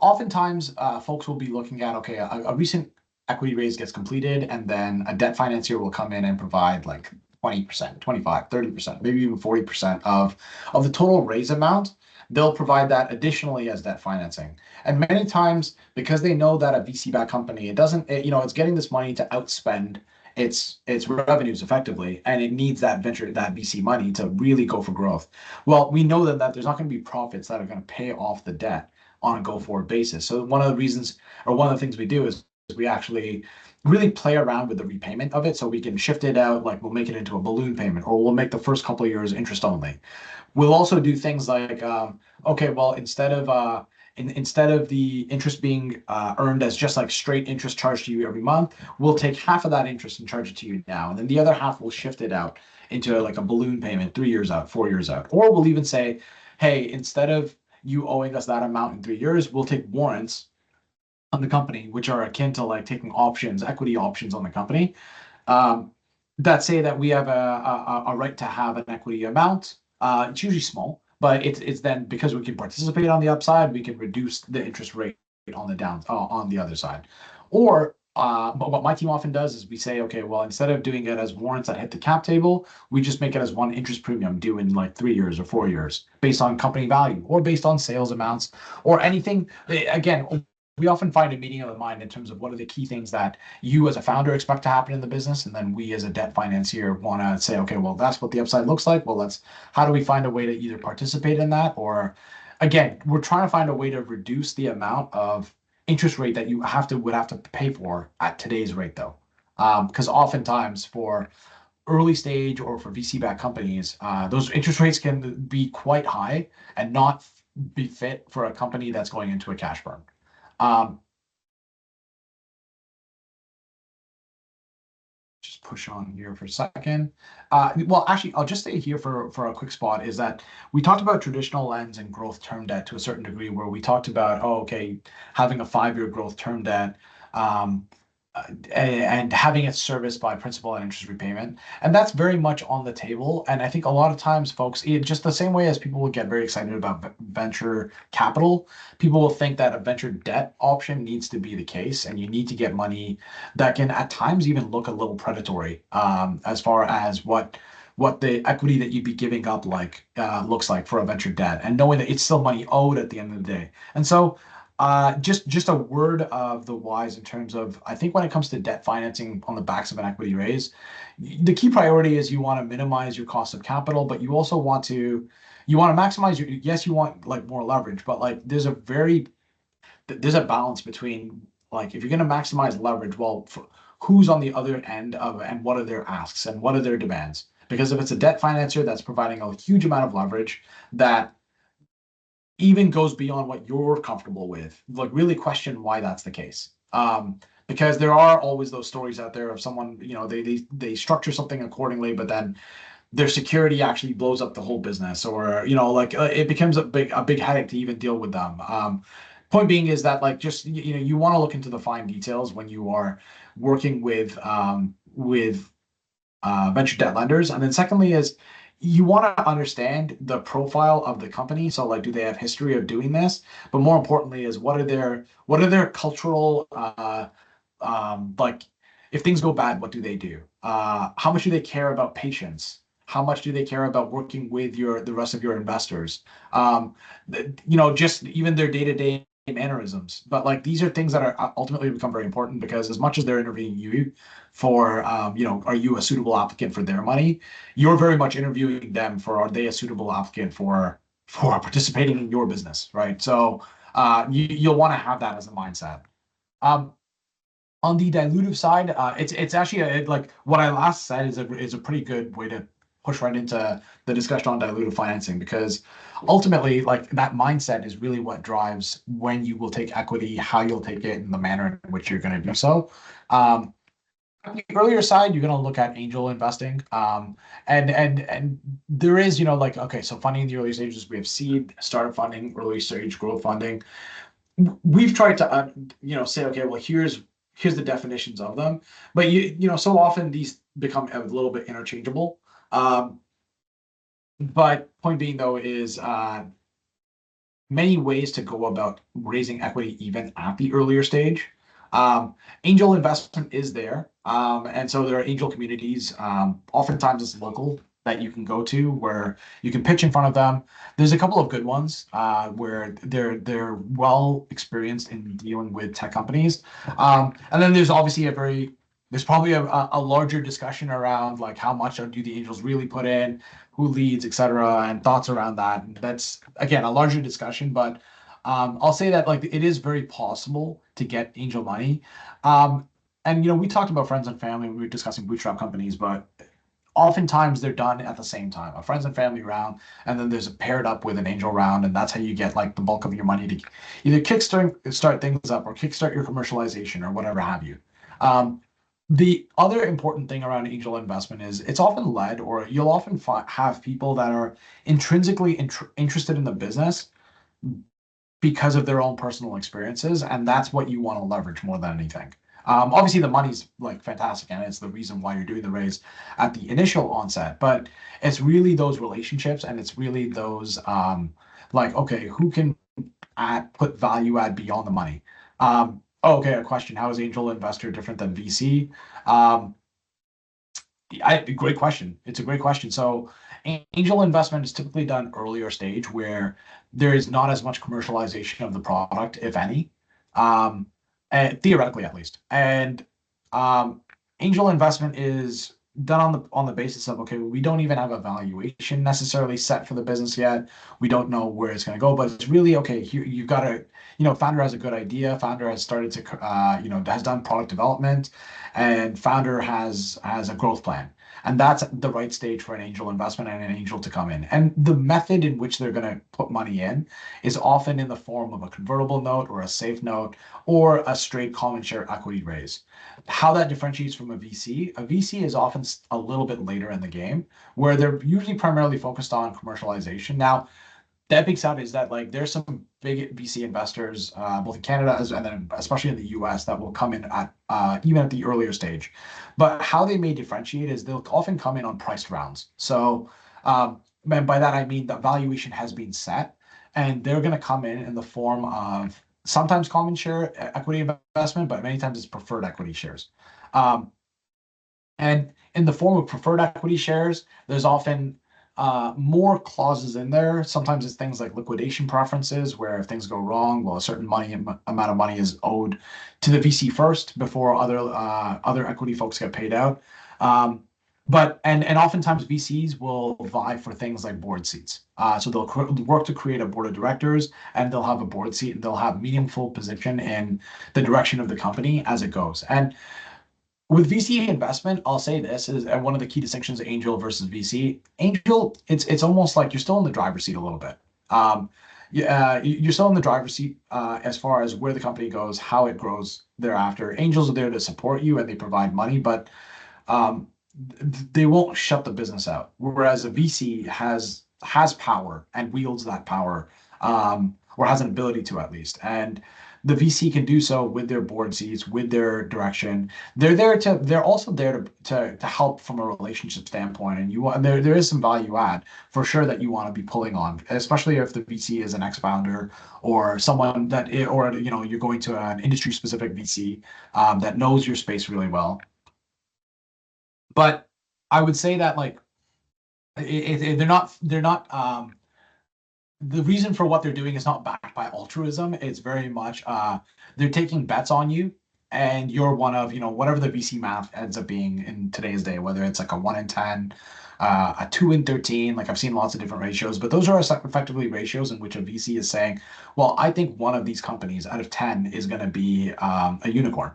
Oftentimes, folks will be looking at, okay, a recent equity raise gets completed, and then a debt financier will come in and provide like 20%, 25, 30%, maybe even 40% of the total raise amount. They'll provide that additionally as debt financing. And many times, because they know that a VC-backed company, it's getting this money to outspend its revenues effectively, and it needs that VC money to really go for growth. Well, we know that there's not going to be profits that are going to pay off the debt on a go-forward basis. So one of the things we do is we actually really play around with the repayment of it. So we can shift it out, like we'll make it into a balloon payment, or we'll make the first couple of years interest only. We'll also do things like, okay, well, instead of the interest being earned as just like straight interest charged to you every month, we'll take half of that interest and charge it to you now, and then the other half we'll shift it out into like a balloon payment 3 years out, 4 years out. Or we'll even say, hey, instead of you owing us that amount in 3 years, we'll take warrants on the company, which are akin to like taking options, equity options on the company, um, that say that we have a right to have an equity amount. It's usually small, but it's then because we can participate on the upside, we can reduce the interest rate on the down on the other side. Or but what my team often does is we say, okay, well, instead of doing it as warrants that hit the cap table, we just make it as one interest premium due in like 3 years or 4 years based on company value or based on sales amounts or anything. Again, we often find a meeting of the mind in terms of what are the key things that you as a founder expect to happen in the business, and then we as a debt financier want to say, okay, well, that's what the upside looks like. Well, how do we find a way to either participate in that, or again, we're trying to find a way to reduce the amount of interest rate that you would have to pay for at today's rate, though, because oftentimes for early stage or for VC-backed companies, those interest rates can be quite high and not be fit for a company that's going into a cash burn. Just push on here for a second. Well, actually, I'll just stay here for a quick spot. Is that we talked about traditional lens and growth term debt to a certain degree, where we talked about, oh, okay, having a 5-year growth term debt, and having it serviced by principal and interest repayment. And that's very much on the table. And I think a lot of times, folks, just the same way as people will get very excited about venture capital, people will think that a venture debt option needs to be the case, and you need to get money that can at times even look a little predatory, as far as what the equity that you'd be giving up looks like for a venture debt, and knowing that it's still money owed at the end of the day. And so just a word of the wise in terms of, I think when it comes to debt financing on the backs of an equity raise, the key priority is you want to minimize your cost of capital, but you also want to maximize yes, you want like more leverage, but like there's a balance between, like, if you're going to maximize leverage, well, who's on the other end of, and what are their asks and what are their demands? Because if it's a debt financer that's providing a huge amount of leverage that even goes beyond what you're comfortable with, like really question why that's the case. Because there are always those stories out there of someone, they structure something accordingly, but then their security actually blows up the whole business, or it becomes a big headache to even deal with them. Point being is that, like, just you want to look into the fine details when you are working with venture debt lenders. And then secondly is you want to understand the profile of the company. So like, do they have history of doing this? But more importantly is what are their cultural, like, if things go bad, what do they do? How much do they care about patience? How much do they care about working with the rest of your investors? Just even their day-to-day mannerisms. But like, these are things that are ultimately become very important, because as much as they're interviewing you for, are you a suitable applicant for their money? You're very much interviewing them for, are they a suitable applicant for participating in your business, right? So you'll want to have that as a mindset. On the dilutive side, it's actually like what I last said is a pretty good way to push right into the discussion on dilutive financing, because ultimately, like, that mindset is really what drives when you will take equity, how you'll take it, and the manner in which you're going to do so. On the earlier side, you're going to look at angel investing, and there is, okay, so funding in the early stages, we have seed, startup funding, early stage growth funding. We've tried to say, okay, well, here's the definitions of them, but so often these become a little bit interchangeable. But point being, though, is many ways to go about raising equity even at the earlier stage. Angel investment is there, and so there are angel communities. Oftentimes it's local, that you can go to where you can pitch in front of them. There's a couple of good ones where they're well experienced in dealing with tech companies, and then there's obviously there's probably a larger discussion around, like, how much do the angels really put in, who leads, etc., and thoughts around that. And that's, again, a larger discussion, but I'll say that like it is very possible to get angel money. Um, and we talked about friends and family when we were discussing bootstrap companies, but oftentimes they're done at the same time, a friends and family round, and then there's a paired up with an angel round, and that's how you get like the bulk of your money to either start things up or kickstart your commercialization or whatever have you. Um, the other important thing around angel investment is it's often led, or you'll often have people that are intrinsically interested in the business because of their own personal experiences, and that's what you want to leverage more than anything. Obviously, the money's like fantastic, and it's the reason why you're doing the raise at the initial onset. But it's really those relationships, and it's really those like, okay, who can put value add beyond the money? Okay, a question: how is angel investor different than VC? Um, Great question. It's a great question. So, angel investment is typically done earlier stage where there is not as much commercialization of the product, if any, um, and theoretically at least. And um, angel investment is done on the basis of, okay, we don't even have a valuation necessarily set for the business yet. We don't know where it's going to go, but it's really okay. Here you've got to, founder has a good idea. Founder has started to, has done product development, and founder has a growth plan, and that's the right stage for an angel investment and an angel to come in. And the method in which they're going to put money in is often in the form of a convertible note or a safe note or a straight common share equity raise. How that differentiates from a VC is often a little bit later in the game, where they're usually primarily focused on commercialization. Now, that being said, is that like there's some big VC investors, both in Canada and then especially in the US, that will come in at even at the earlier stage. But how they may differentiate is they'll often come in on priced rounds. So, and by that I mean the valuation has been set, and they're going to come in the form of sometimes common share equity investment, but many times it's preferred equity shares. Um, and in the form of preferred equity shares, there's often more clauses in there. Sometimes it's things like liquidation preferences, where if things go wrong, well, a certain amount of money is owed to the VC first before other equity folks get paid out. And oftentimes VCs will vie for things like board seats. So they'll work to create a board of directors, and they'll have a board seat, and they'll have meaningful position in the direction of the company as it goes. And with VC investment, I'll say this is one of the key distinctions of angel versus VC. Angel, it's almost like you're still in the driver's seat a little bit. You're still in the driver's seat as far as where the company goes, how it grows thereafter. Angels are there to support you and they provide money, but um, they won't shut the business out. Whereas a VC has power and wields that power, or has an ability to at least. And the VC can do so with their board seats, with their direction. They're also there to help from a relationship standpoint. And there is some value add for sure that you want to be pulling on, especially if the VC is an ex-founder or someone or you're going to an industry specific VC that knows your space really well. But I would say that like they're not the reason for what they're doing is not backed by altruism. It's very much they're taking bets on you, and you're one of whatever the VC math ends up being in today's day, whether it's like a 1 in 10, a 2 in 13. Like I've seen lots of different ratios, but those are effectively ratios in which a VC is saying, well, I think one of these companies out of 10 is going to be a unicorn.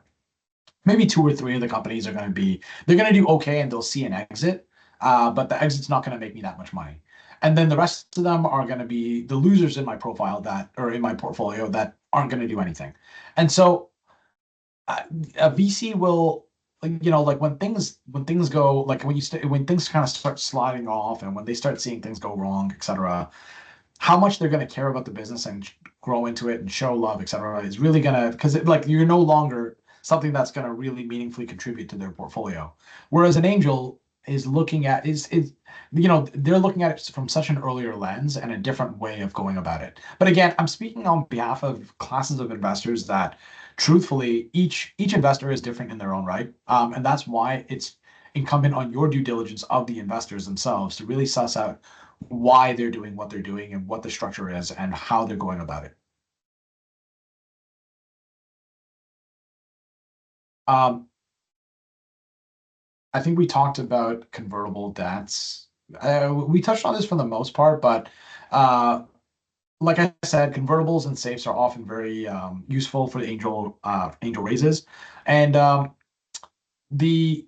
Maybe 2 or 3 of the companies they're going to do okay, and they'll see an exit, but the exit's not going to make me that much money. And then the rest of them are going to be the losers in my profile or in my portfolio that aren't going to do anything. And so a VC will, like when things go, like when things kind of start sliding off, and when they start seeing things go wrong, etc., how much they're going to care about the business and grow into it and show love, etc., is really going to, because like you're no longer something that's going to really meaningfully contribute to their portfolio. Whereas an angel is looking at they're looking at it from such an earlier lens and a different way of going about it. But again, I'm speaking on behalf of classes of investors that truthfully each investor is different in their own right, and that's why it's incumbent on your due diligence of the investors themselves to really suss out why they're doing what they're doing and what the structure is and how they're going about it. Um, I think we talked about convertible debts. We touched on this for the most part, but uh, like I said, convertibles and safes are often very useful for the angel raises, and the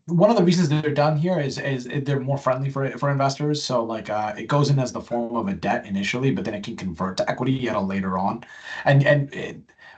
one of the reasons that they're done here is they're more friendly for investors. So like it goes in as the form of a debt initially, but then it can convert to equity at a later on.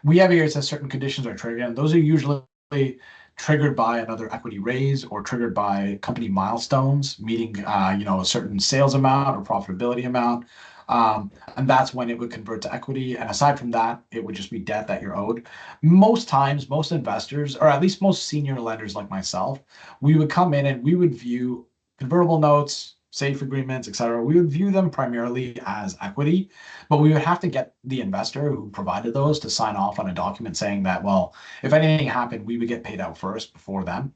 We have here it says certain conditions are triggered, and those are usually triggered by another equity raise or triggered by company milestones, meeting a certain sales amount or profitability amount. And that's when it would convert to equity. And aside from that, it would just be debt that you're owed. Most times, most investors, or at least most senior lenders like myself, we would come in and we would view convertible notes, safe agreements, etc. We would view them primarily as equity, but we would have to get the investor who provided those to sign off on a document saying that, well, if anything happened, we would get paid out first before them.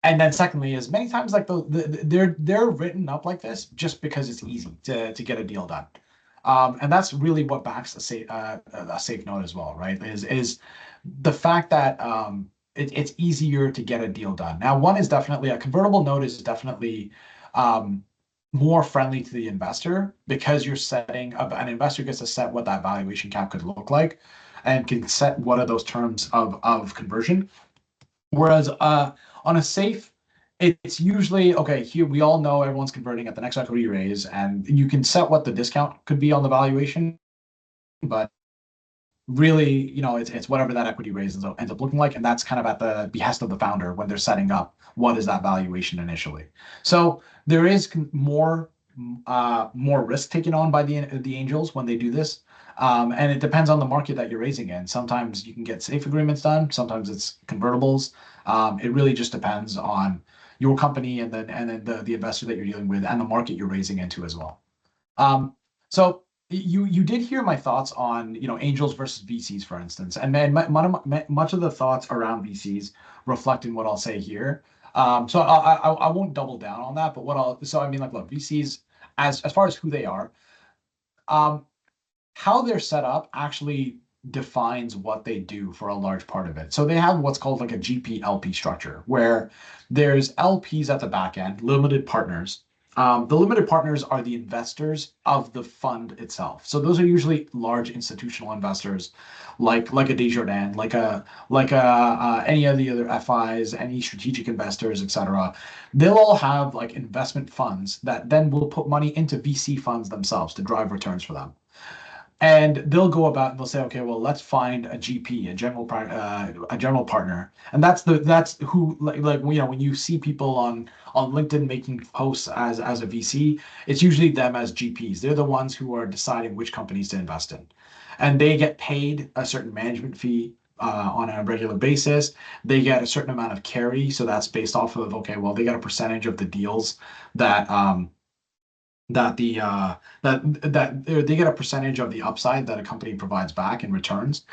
And then secondly, is many times like they're written up like this just because it's easy to get a deal done. And that's really what backs a safe note as well, right? Is the fact that it's easier to get a deal done. Now, one is definitely a convertible note is definitely more friendly to the investor because you're setting up an investor gets to set what that valuation cap could look like and can set what are those terms of conversion. Whereas on a safe, it's usually okay. Here we all know everyone's converting at the next equity raise, and you can set what the discount could be on the valuation, but really, it's whatever that equity raise ends up looking like, and that's kind of at the behest of the founder when they're setting up what is that valuation initially. So there is more risk taken on by the angels when they do this. And it depends on the market that you're raising in. Sometimes you can get safe agreements done. Sometimes it's convertibles. It really just depends on your company and then the investor that you're dealing with and the market you're raising into as well. So you did hear my thoughts on angels versus VCs, for instance, and much of the thoughts around VCs reflect in what I'll say here. So I won't double down on that, but I mean, like, look, VCs as far as who they are, how they're set up actually defines what they do for a large part of it. So they have what's called like a GP LP structure where there's LPs at the back end, limited partners. The limited partners are the investors of the fund itself. So those are usually large institutional investors, like a Desjardins, like any of the other FIs, any strategic investors, etc. They'll all have like investment funds that then will put money into VC funds themselves to drive returns for them. And they'll go about and they'll say, okay, well, let's find a GP, a general partner, and that's who like when you see people on LinkedIn making posts as a VC, it's usually them as GPs. They're the ones who are deciding which companies to invest in, and they get paid a certain management fee on a regular basis. They get a certain amount of carry, so that's based off of okay, well, they get a percentage of the deals that that they get a percentage of the upside that a company provides back in returns.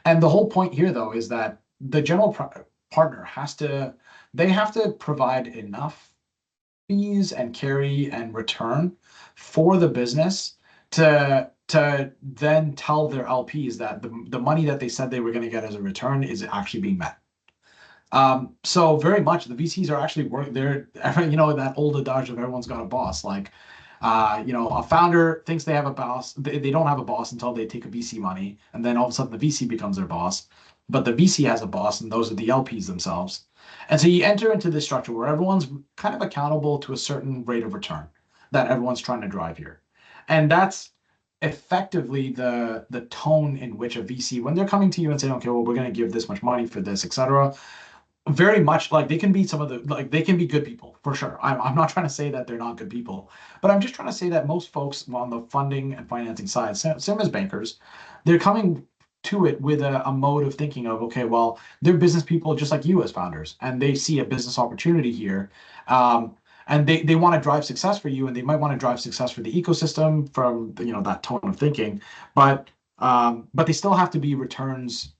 And the whole point here, though, is that the general partner have to provide enough fees and carry and return for the business to then tell their LPs that the money that they said they were going to get as a return is actually being met. So very much the VCs are actually working. They're that old adage of everyone's got a boss. Like a founder thinks they have a boss. They don't have a boss until they take a VC money, and then all of a sudden the VC becomes their boss. But the VC has a boss, and those are the LPs themselves. And so you enter into this structure where everyone's kind of accountable to a certain rate of return that everyone's trying to drive here. And that's effectively the tone in which a VC, when they're coming to you and saying, okay, well, we're going to give this much money for this, etc., very much like they can be they can be good people for sure. I'm not trying to say that they're not good people, but I'm just trying to say that most folks on the funding and financing side, same as bankers, they're coming to it with a mode of thinking of, okay, well, they're business people just like you as founders, and they see a business opportunity here. And they want to drive success for you, and they might want to drive success for the ecosystem from that tone of thinking, but they still have to be returns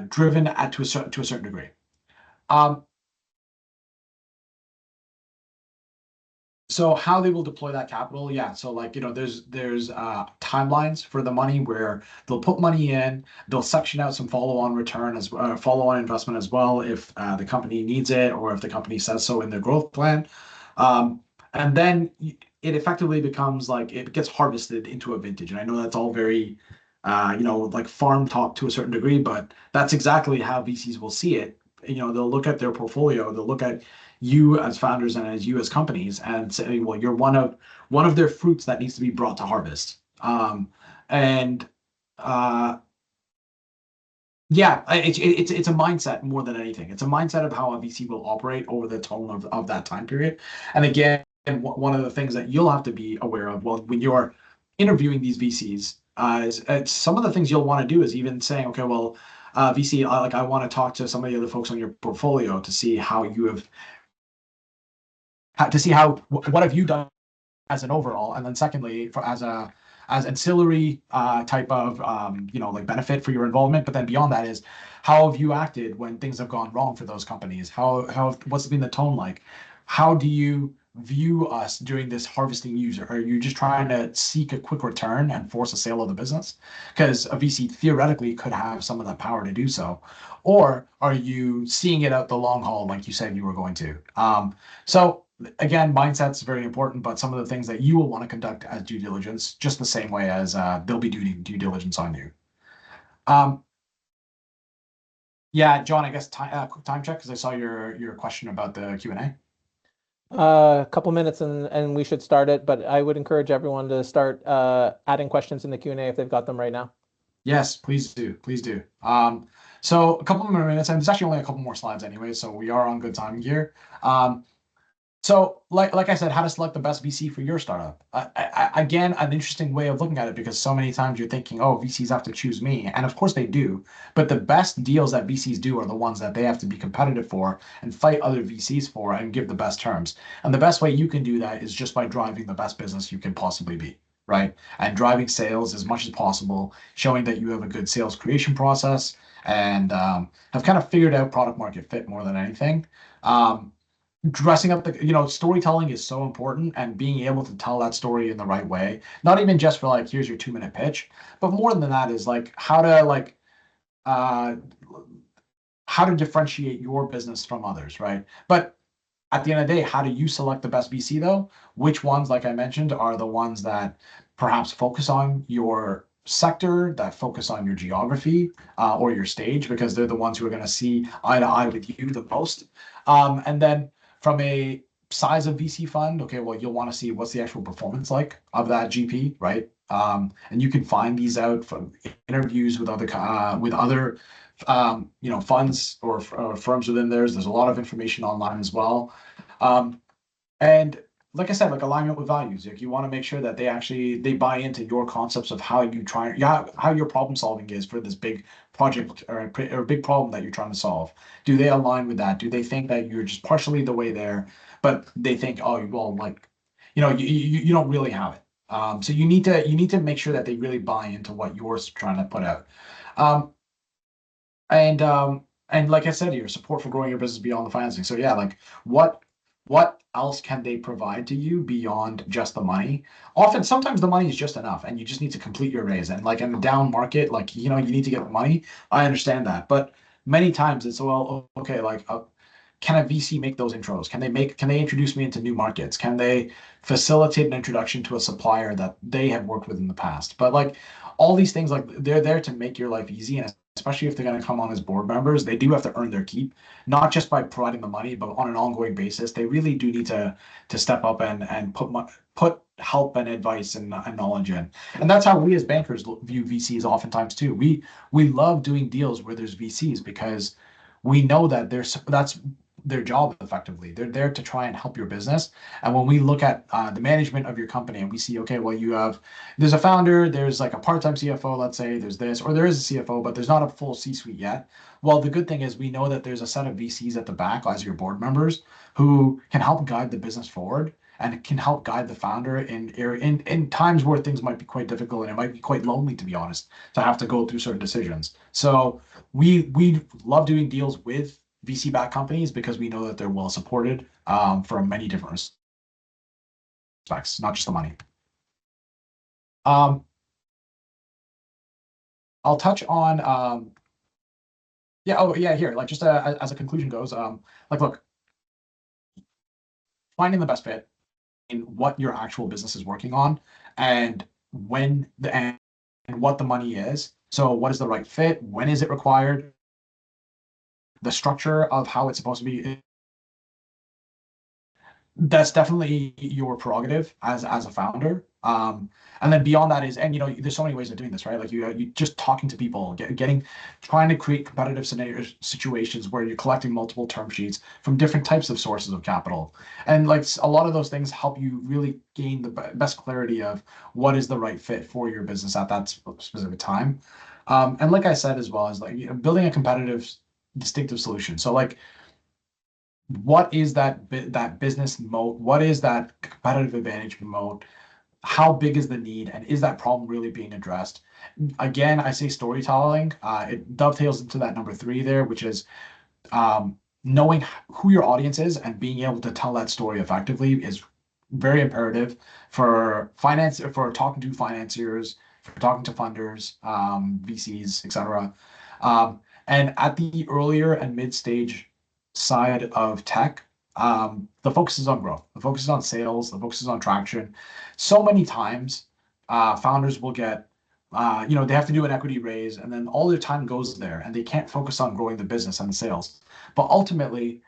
driven to a certain degree. So how they will deploy that capital, yeah. So like there's timelines for the money where they'll put money in, they'll section out some follow-on return as follow-on investment as well if the company needs it or if the company says so in their growth plan. and then it effectively becomes like it gets harvested into a vintage. And I know that's all very, like farm talk to a certain degree, but that's exactly how VCs will see it. They'll look at their portfolio, they'll look at you as founders and as you as companies, and say, well, you're one of their fruits that needs to be brought to harvest. And yeah, it's a mindset more than anything. It's a mindset of how a VC will operate over the tone of that time period. And again, one of the things that you'll have to be aware of, well, when you're interviewing these VCs, is some of the things you'll want to do is even saying, okay, well, VC, I want to talk to some of the other folks on your portfolio to see how you have, to see what have you done as an overall, and then secondly, as ancillary type of like benefit for your involvement. But then beyond that is how have you acted when things have gone wrong for those companies? What's been the tone like? How do you view us during this harvesting user? Are you just trying to seek a quick return and force a sale of the business? Because a VC theoretically could have some of that power to do so. Or are you seeing it out the long haul like you said you were going to? So again, mindset's very important, but some of the things that you will want to conduct as due diligence, just the same way as they'll be doing due diligence on you. Yeah, John, I guess quick time check because I saw your question about the Q&A.
A couple minutes and we should start it, but I would encourage everyone to start adding questions in the Q&A if they've got them right now.
Yes, please do. Please do. So a couple more minutes, and there's actually only a couple more slides anyway, so we are on good time here. So like I said, how to select the best VC for your startup. Again, an interesting way of looking at it, because so many times you're thinking, oh, VCs have to choose me. And of course they do. But the best deals that VCs do are the ones that they have to be competitive for and fight other VCs for and give the best terms. And the best way you can do that is just by driving the best business you can possibly be, right? And driving sales as much as possible, showing that you have a good sales creation process and have kind of figured out product market fit more than anything. Dressing up storytelling is so important, and being able to tell that story in the right way, not even just for like, here's your 2-minute pitch, but more than that is like uh how to differentiate your business from others, right? But at the end of the day, how do you select the best VC though? Which ones, like I mentioned, are the ones that perhaps focus on your sector, that focus on your geography or your stage, because they're the ones who are going to see eye to eye with you the most. And then from a size of VC fund, okay, well, you'll want to see what's the actual performance like of that GP, right? And you can find these out from interviews with other funds or firms within theirs. There's a lot of information online as well. And like I said, like alignment with values. Like you want to make sure that they buy into your concepts of how your problem solving is for this big project or a big problem that you're trying to solve. Do they align with that? Do they think that you're just partially the way there, but they think, oh, well, like, you don't really have it. So you need to make sure that they really buy into what you're trying to put out. And like I said here, support for growing your business beyond the financing. So yeah, like what else can they provide to you beyond just the money? Sometimes the money is just enough, and you just need to complete your raise. And like in the down market, like you need to get the money. I understand that, but many times it's, well, okay, like can a VC make those intros? Can they introduce me into new markets? Can they facilitate an introduction to a supplier that they have worked with in the past? But like all these things, like they're there to make your life easy, and especially if they're going to come on as board members, they do have to earn their keep, not just by providing the money, but on an ongoing basis. They really do need to step up and put help and advice and knowledge in. And that's how we as bankers view VCs oftentimes too. We love doing deals where there's VCs because we know that that's their job effectively. They're there to try and help your business. And when we look at the management of your company and we see, okay, well, there's a founder, there's like a part-time CFO, let's say, there's this, or there is a CFO, but there's not a full C-suite yet. Well, the good thing is we know that there's a set of VCs at the back as your board members who can help guide the business forward and can help guide the founder in times where things might be quite difficult and it might be quite lonely, to be honest, to have to go through certain decisions. So we love doing deals with VC-backed companies because we know that they're well supported from many different respects, not just the money. I'll touch on here, like just as a conclusion goes, like look, finding the best fit what your actual business is working on and when the and what the money is. So what is the right fit? When is it required? The structure of how it's supposed to be. That's definitely your prerogative as a founder. And then beyond that is, and there's so many ways of doing this, right? Like you just talking to people, trying to create competitive scenarios, situations where you're collecting multiple term sheets from different types of sources of capital, and like a lot of those things help you really gain the best clarity of what is the right fit for your business at that specific time. And like I said as well, is like building a competitive, distinctive solution. So like what is that business moat? What is that competitive advantage moat? How big is the need, and is that problem really being addressed? Again, I say storytelling. It dovetails into that number three there, which is knowing who your audience is and being able to tell that story effectively is very imperative for finance, for talking to financiers, for talking to funders, VCs, etc. And at the earlier and mid stage side of tech, the focus is on growth, the focus is on sales, the focus is on traction. So many times, founders will get, they have to do an equity raise, and then all their time goes there, and they can't focus on growing the business and the sales. But ultimately,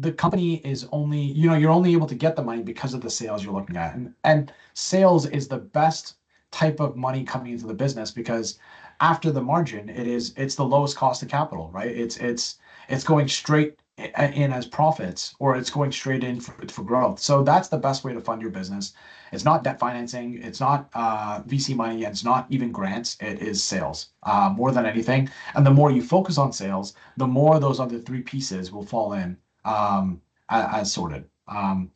the company is only, you're only able to get the money because of the sales you're looking at, and sales is the best type of money coming into the business because after the margin, it's the lowest cost of capital, right? It's going straight in as profits, or it's going straight in for growth. So that's the best way to fund your business. It's not debt financing, it's not VC money, and it's not even grants. It is sales more than anything. And the more you focus on sales, the more those other three pieces will fall in as sorted. I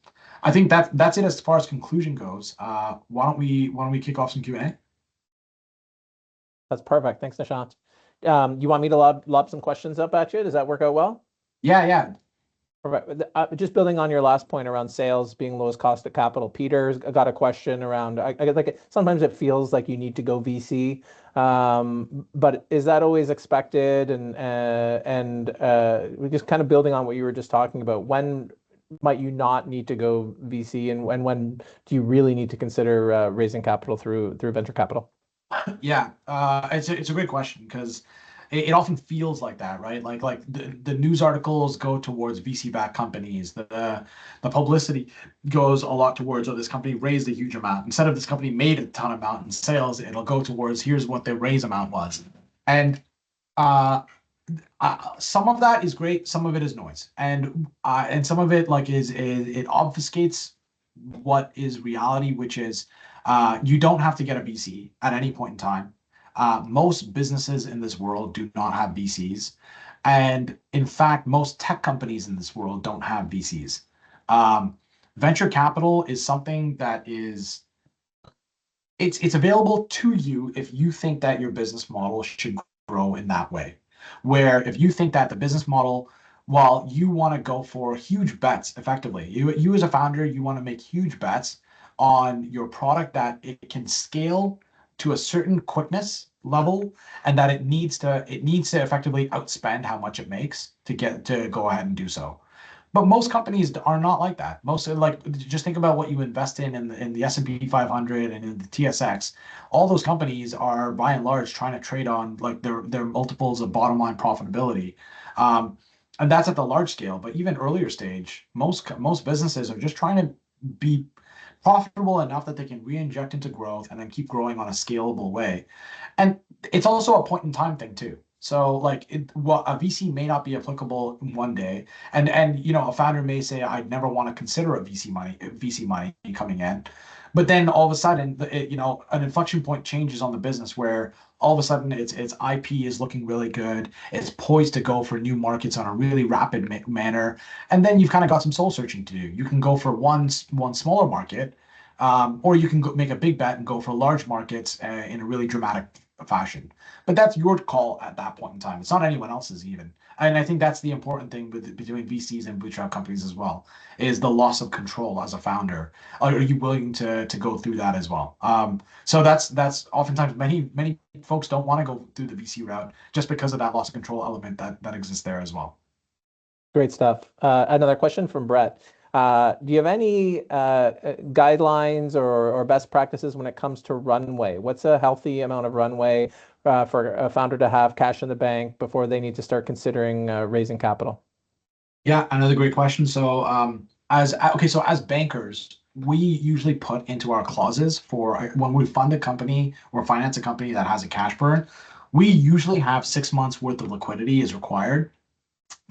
think that's it as far as conclusion goes. Why don't we kick off some Q&A?
That's perfect. Thanks, Nishant. You want me to lob some questions up at you? Does that work out well?
Yeah.
Perfect. Just building on your last point around sales being lowest cost of capital, Peter's got a question around, I like sometimes it feels like you need to go VC, but is that always expected? And we're just kind of building on what you were just talking about. When might you not need to go VC, and when do you really need to consider raising capital through venture capital?
Yeah, it's a great question because it often feels like that, right? Like the news articles go towards VC-backed companies. The publicity goes a lot towards, oh, this company raised a huge amount. Instead of this company made a ton of amount in sales, it'll go towards, here's what their raise amount was. And some of that is great, some of it is noise, and some of it like is it obfuscates what is reality, which is you don't have to get a VC at any point in time. Most businesses in this world do not have VCs. And in fact, most tech companies in this world don't have VCs. Venture capital is something that it's available to you if you think that your business model should grow in that way. Where if you think that the business model, while you want to go for huge bets effectively, you as a founder, you want to make huge bets on your product that it can scale to a certain quickness level, and that it needs to effectively outspend how much it makes to go ahead and do so. But most companies are not like that. Most, like, just think about what you invest in the S&P 500 and in the TSX. All those companies are by and large trying to trade on like their multiples of bottom line profitability. And that's at the large scale, but even earlier stage, most businesses are just trying to be profitable enough that they can re-inject into growth and then keep growing on a scalable way. And it's also a point in time thing too. So like a VC may not be applicable one day, and a founder may say, I'd never want to consider a VC money coming in, but then all of a sudden, an inflection point changes on the business where all of a sudden its IP is looking really good, it's poised to go for new markets on a really rapid manner, and then you've kind of got some soul searching to do. You can go for one smaller market, or you can make a big bet and go for large markets in a really dramatic fashion. But that's your call at that point in time. It's not anyone else's even. And I think that's the important thing between VCs and bootstrap companies as well, is the loss of control as a founder. Are you willing to go through that as well? So that's oftentimes many folks don't want to go through the VC route just because of that loss of control element that exists there as well.
Great stuff. Another question from Brett. Do you have any guidelines or best practices when it comes to runway? What's a healthy amount of runway for a founder to have cash in the bank before they need to start considering raising capital?
Yeah, another great question. So, so as bankers, we usually put into our clauses for when we fund a company or finance a company that has a cash burn, we usually have 6 months worth of liquidity is required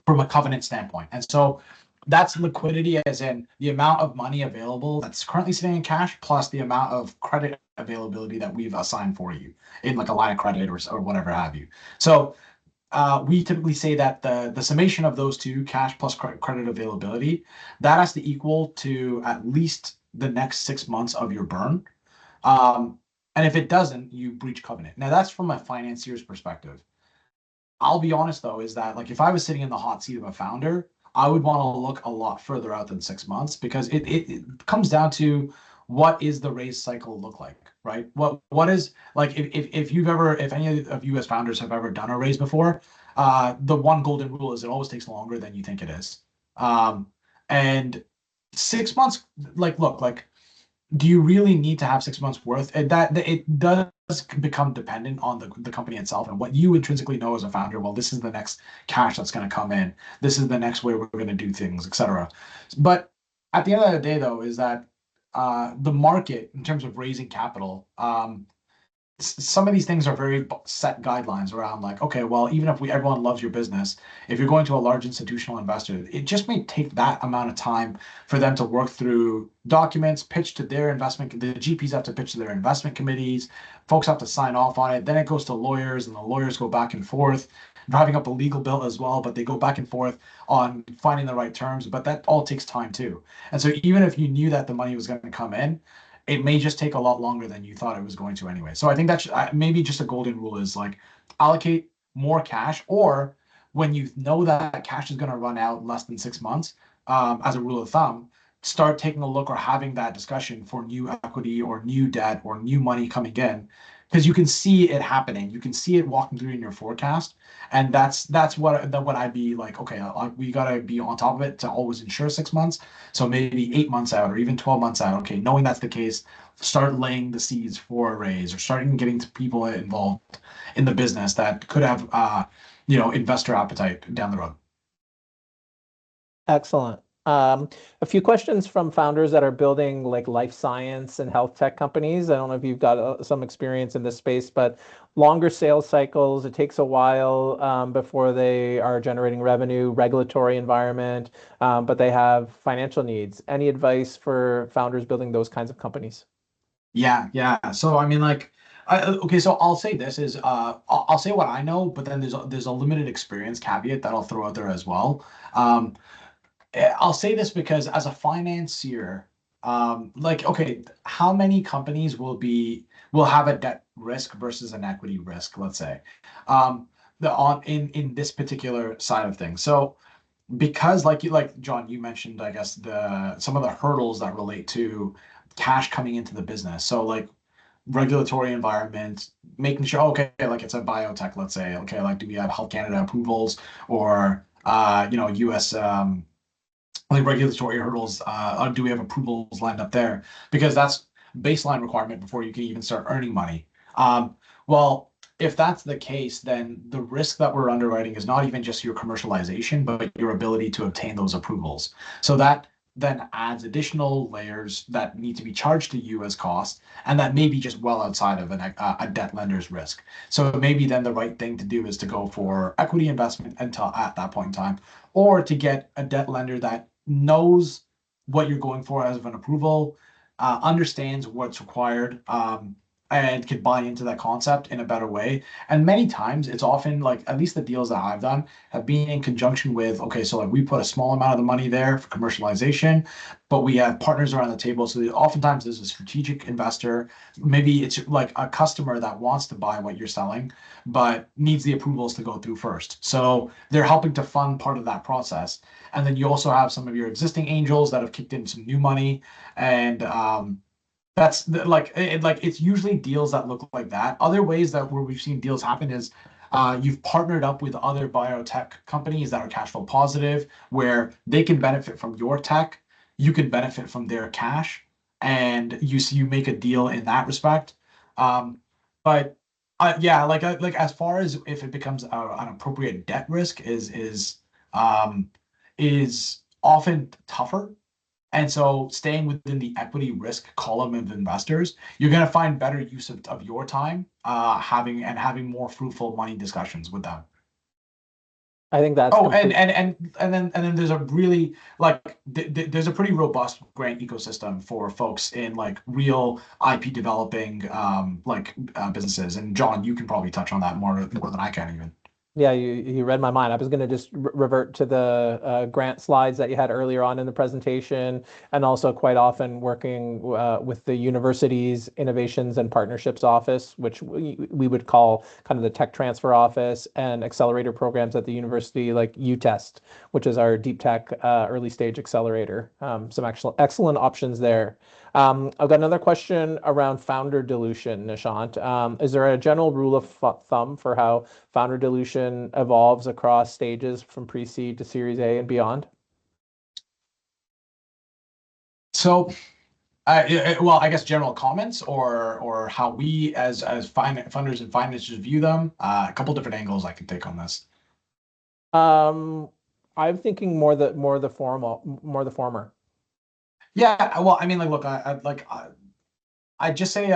from a covenant standpoint. And so that's liquidity as in the amount of money available that's currently sitting in cash plus the amount of credit availability that we've assigned for you in like a line of credit or whatever have you. So we typically say that the summation of those two, cash plus credit availability, that has to equal to at least the next 6 months of your burn. And if it doesn't, you breach covenant. Now that's from a financier's perspective. I'll be honest though, is that like if I was sitting in the hot seat of a founder, I would want to look a lot further out than 6 months because it comes down to what is the raise cycle look like, right? What is like if any of you as founders have ever done a raise before, the one golden rule is it always takes longer than you think it is. And 6 months, like look, like do you really need to have 6 months worth? That it does become dependent on the company itself and what you intrinsically know as a founder. Well, this is the next cash that's going to come in. This is the next way we're going to do things, etc. But at the end of the day, though, is that the market in terms of raising capital, some of these things are very set guidelines around like, okay, well, even if everyone loves your business, if you're going to a large institutional investor, it just may take that amount of time for them to work through documents, pitch to their investment. The GPs have to pitch to their investment committees. Folks have to sign off on it. Then it goes to lawyers, and the lawyers go back and forth, driving up a legal bill as well. But they go back and forth on finding the right terms. But that all takes time too. And so even if you knew that the money was going to come in, it may just take a lot longer than you thought it was going to anyway. So I think that's maybe just a golden rule is like allocate more cash, or when you know that cash is going to run out in less than 6 months, as a rule of thumb, start taking a look or having that discussion for new equity or new debt or new money coming in, because you can see it happening. You can see it walking through in your forecast, and that's what I'd be like. Okay, we got to be on top of it to always ensure 6 months. So maybe 8 months out or even 12 months out. Okay, knowing that's the case, start laying the seeds for a raise or starting getting people involved in the business that could have investor appetite down the road.
Excellent. A few questions from founders that are building like life science and health tech companies. I don't know if you've got some experience in this space, but longer sales cycles, it takes a while before they are generating revenue, regulatory environment, but they have financial needs. Any advice for founders building those kinds of companies?
Yeah. So I mean, like, okay. So I'll say this is, I'll say what I know, but then there's a limited experience caveat that I'll throw out there as well. Um, I'll say this because as a financier, like, okay, how many companies will have a debt risk versus an equity risk, let's say, the on in this particular side of things. So because like John, you mentioned, I guess the some of the hurdles that relate to cash coming into the business. So like regulatory environment, making sure, okay, like it's a biotech, let's say, okay, like do we have Health Canada approvals or US like regulatory hurdles, do we have approvals lined up there? Because that's baseline requirement before you can even start earning money. Well, if that's the case, then the risk that we're underwriting is not even just your commercialization, but your ability to obtain those approvals. So that then adds additional layers that need to be charged to you as cost, and that may be just well outside of a debt lender's risk. So maybe then the right thing to do is to go for equity investment until at that point in time, or to get a debt lender that knows what you're going for as of an approval, understands what's required, and can buy into that concept in a better way. And many times it's often like, at least the deals that I've done have been in conjunction with, okay, so like we put a small amount of the money there for commercialization, but we have partners around the table. So oftentimes there's a strategic investor, maybe it's like a customer that wants to buy what you're selling, but needs the approvals to go through first. So they're helping to fund part of that process. And then you also have some of your existing angels that have kicked in some new money, and like it's usually deals that look like that. Other ways that where we've seen deals happen is you've partnered up with other biotech companies that are cash flow positive, where they can benefit from your tech you could benefit from their cash, and you make a deal in that respect. Um, but yeah, like as far as if it becomes an appropriate debt risk um, is often tougher. And so staying within the equity risk column of investors, you're going to find better use of your time, having more fruitful money discussions with them.
I think that's
Oh,
complete.
and then there's a really like there's a pretty robust grant ecosystem for folks in like real IP developing businesses. And John, you can probably touch on that more than I can even.
Yeah, you read my mind. I was going to just revert to the grant slides that you had earlier on in the presentation, and also quite often working with the university's innovations and partnerships office, which we would call kind of the tech transfer office, and accelerator programs at the university like UTest, which is our deep tech early stage accelerator. Some excellent options there. I've got another question around founder dilution, Nishant. Is there a general rule of thumb for how founder dilution evolves across stages from pre-seed to Series A and beyond?
So, well, I guess general comments or how we as funders and financiers view them. A couple different angles I can take on this.
Um, I'm thinking more the former.
Yeah, well, I mean, like, look, I just say,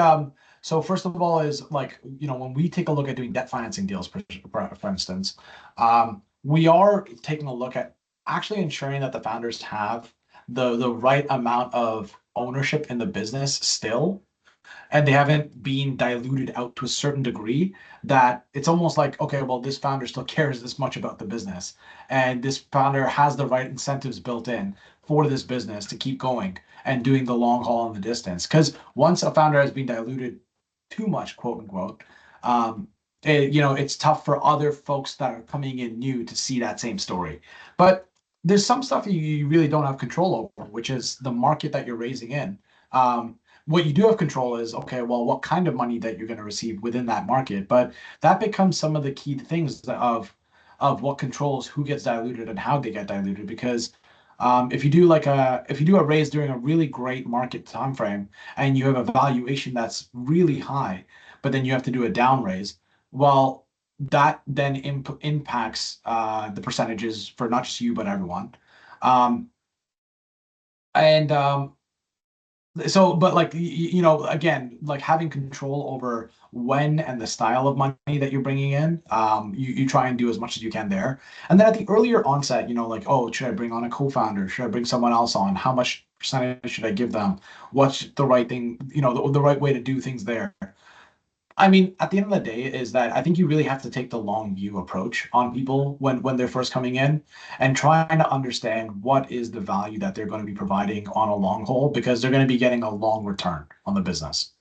so first of all is like, when we take a look at doing debt financing deals, for instance, we are taking a look at actually ensuring that the founders have the right amount of ownership in the business still, and they haven't been diluted out to a certain degree that it's almost like, okay, well, this founder still cares this much about the business, and this founder has the right incentives built in for this business to keep going and doing the long haul and the distance. Because once a founder has been diluted too much, quote unquote, it's tough for other folks that are coming in new to see that same story. But there's some stuff you really don't have control over, which is the market that you're raising in. What you do have control is, okay, well, what kind of money that you're going to receive within that market. But that becomes some of the key things of what controls who gets diluted and how they get diluted. Because if you do a raise during a really great market time frame and you have a valuation that's really high, but then you have to do a down raise, well, that then impacts the percentages for not just you but everyone. Um, and so but like again, like having control over when and the style of money that you're bringing in, you try and do as much as you can there. And then at the earlier onset, like, oh, should I bring on a co-founder, should I bring someone else on, how much percentage should I give them, what's the right thing, the right way to do things there. I mean, at the end of the day, is that I think you really have to take the long view approach on people when they're first coming in, and trying to understand what is the value that they're going to be providing on a long haul, because they're going to be getting a long return on the business.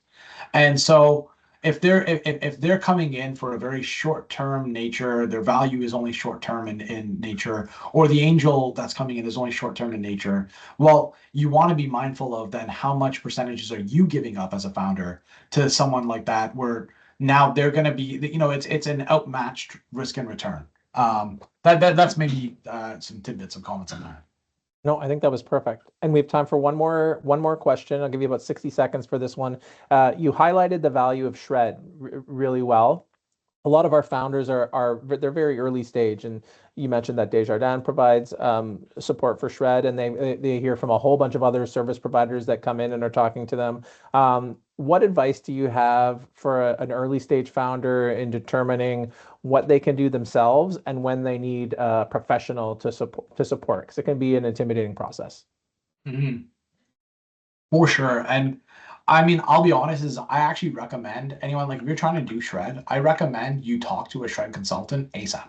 And so if they're coming in for a very short term nature, their value is only short term in nature, or the angel that's coming in is only short term in nature. Well, you want to be mindful of then how much percentages are you giving up as a founder to someone like that, where now they're going to be, it's an outmatched risk and return. That's maybe some tidbits of comments on that.
No, I think that was perfect. And we have time for one more question. I'll give you about 60 seconds for this one. You highlighted the value of Shred really well. A lot of our founders they're very early stage, and you mentioned that Desjardins provides support for Shred, and they hear from a whole bunch of other service providers that come in and are talking to them. What advice do you have for an early stage founder in determining what they can do themselves and when they need a professional to support? Because it can be an intimidating process.
Mhm. For sure. And I mean, I'll be honest, is I actually recommend anyone, like, if you're trying to do Shred, I recommend you talk to a Shred consultant ASAP.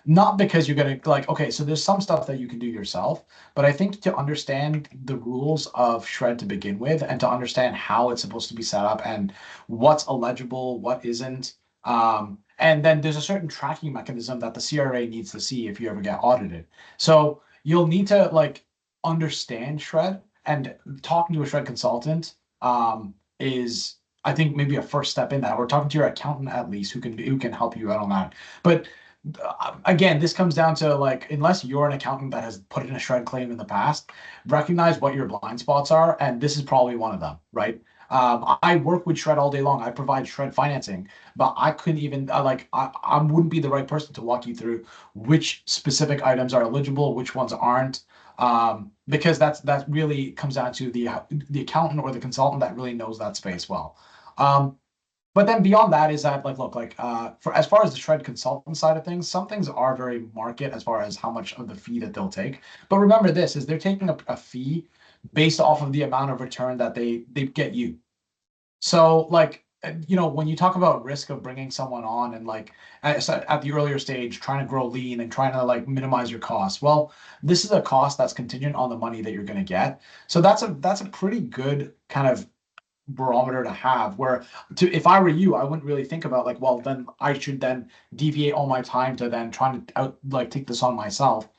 Not because you're gonna like, okay, so there's some stuff that you can do yourself, but I think to understand the rules of Shred to begin with, and to understand how it's supposed to be set up and what's eligible, what isn't. And then there's a certain tracking mechanism that the CRA needs to see if you ever get audited. So you'll need to like understand Shred, and talking to a Shred consultant is, I think, maybe a first step in that, or talking to your accountant at least, who can help you out on that. But again, this comes down to like, unless you're an accountant that has put in a shred claim in the past, recognize what your blind spots are, and this is probably one of them, right? I work with Shred all day long. I provide Shred financing, but I couldn't even I wouldn't be the right person to walk you through which specific items are eligible, which ones aren't, because that really comes down to the accountant or the consultant that really knows that space well. But then beyond that is that, like, look, like, for as far as the Shred consultant side of things, some things are very market as far as how much of the fee that they'll take. But remember this is they're taking a fee based off of the amount of return that they get you. So like, when you talk about risk of bringing someone on and like at the earlier stage trying to grow lean and trying to like minimize your costs, well, this is a cost that's contingent on the money that you're going to get. So that's a pretty good kind of barometer to have, where if I were you, I wouldn't really think about like, well, then I should then deviate all my time to then trying to take this on myself.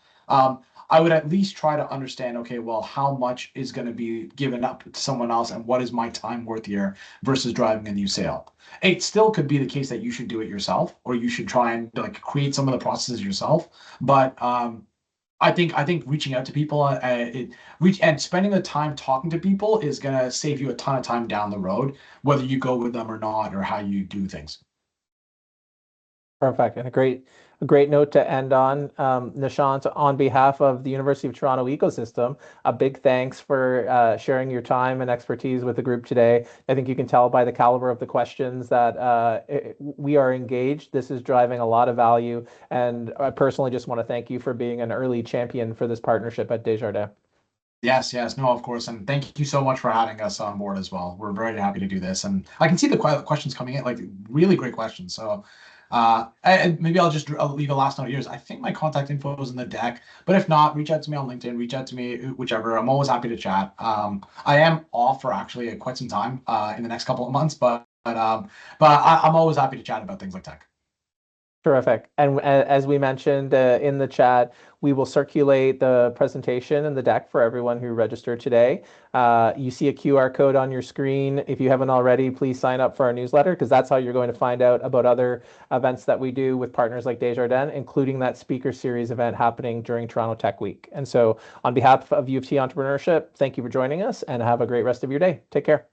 I would at least try to understand, okay, well, how much is going to be given up to someone else, and what is my time worth here versus driving a new sale. It still could be the case that you should do it yourself, or you should try and like create some of the processes yourself. But I think reaching out to people, and spending the time talking to people is gonna save you a ton of time down the road, whether you go with them or not, or how you do things.
Perfect. And a great note to end on. Nishant, on behalf of the University of Toronto ecosystem, a big thanks for sharing your time and expertise with the group today. I think you can tell by the caliber of the questions that we are engaged. This is driving a lot of value. And I personally just want to thank you for being an early champion for this partnership at Desjardins.
Yes, yes, no, of course, and thank you so much for having us on board as well. We're very happy to do this, and I can see the questions coming in, like really great questions. So, and maybe I'll leave a last note here. I think my contact info is in the deck, but if not, reach out to me on LinkedIn, reach out to me, whichever. I'm always happy to chat. I am off for actually quite some time in the next couple of months, but I'm always happy to chat about things like tech.
Terrific. And as we mentioned in the chat, we will circulate the presentation and the deck for everyone who registered today. You see a QR code on your screen. If you haven't already, please sign up for our newsletter, because that's how you're going to find out about other events that we do with partners like Desjardins, including that speaker series event happening during Toronto Tech Week. And so on behalf of U of T Entrepreneurship, thank you for joining us, and have a great rest of your day. Take care.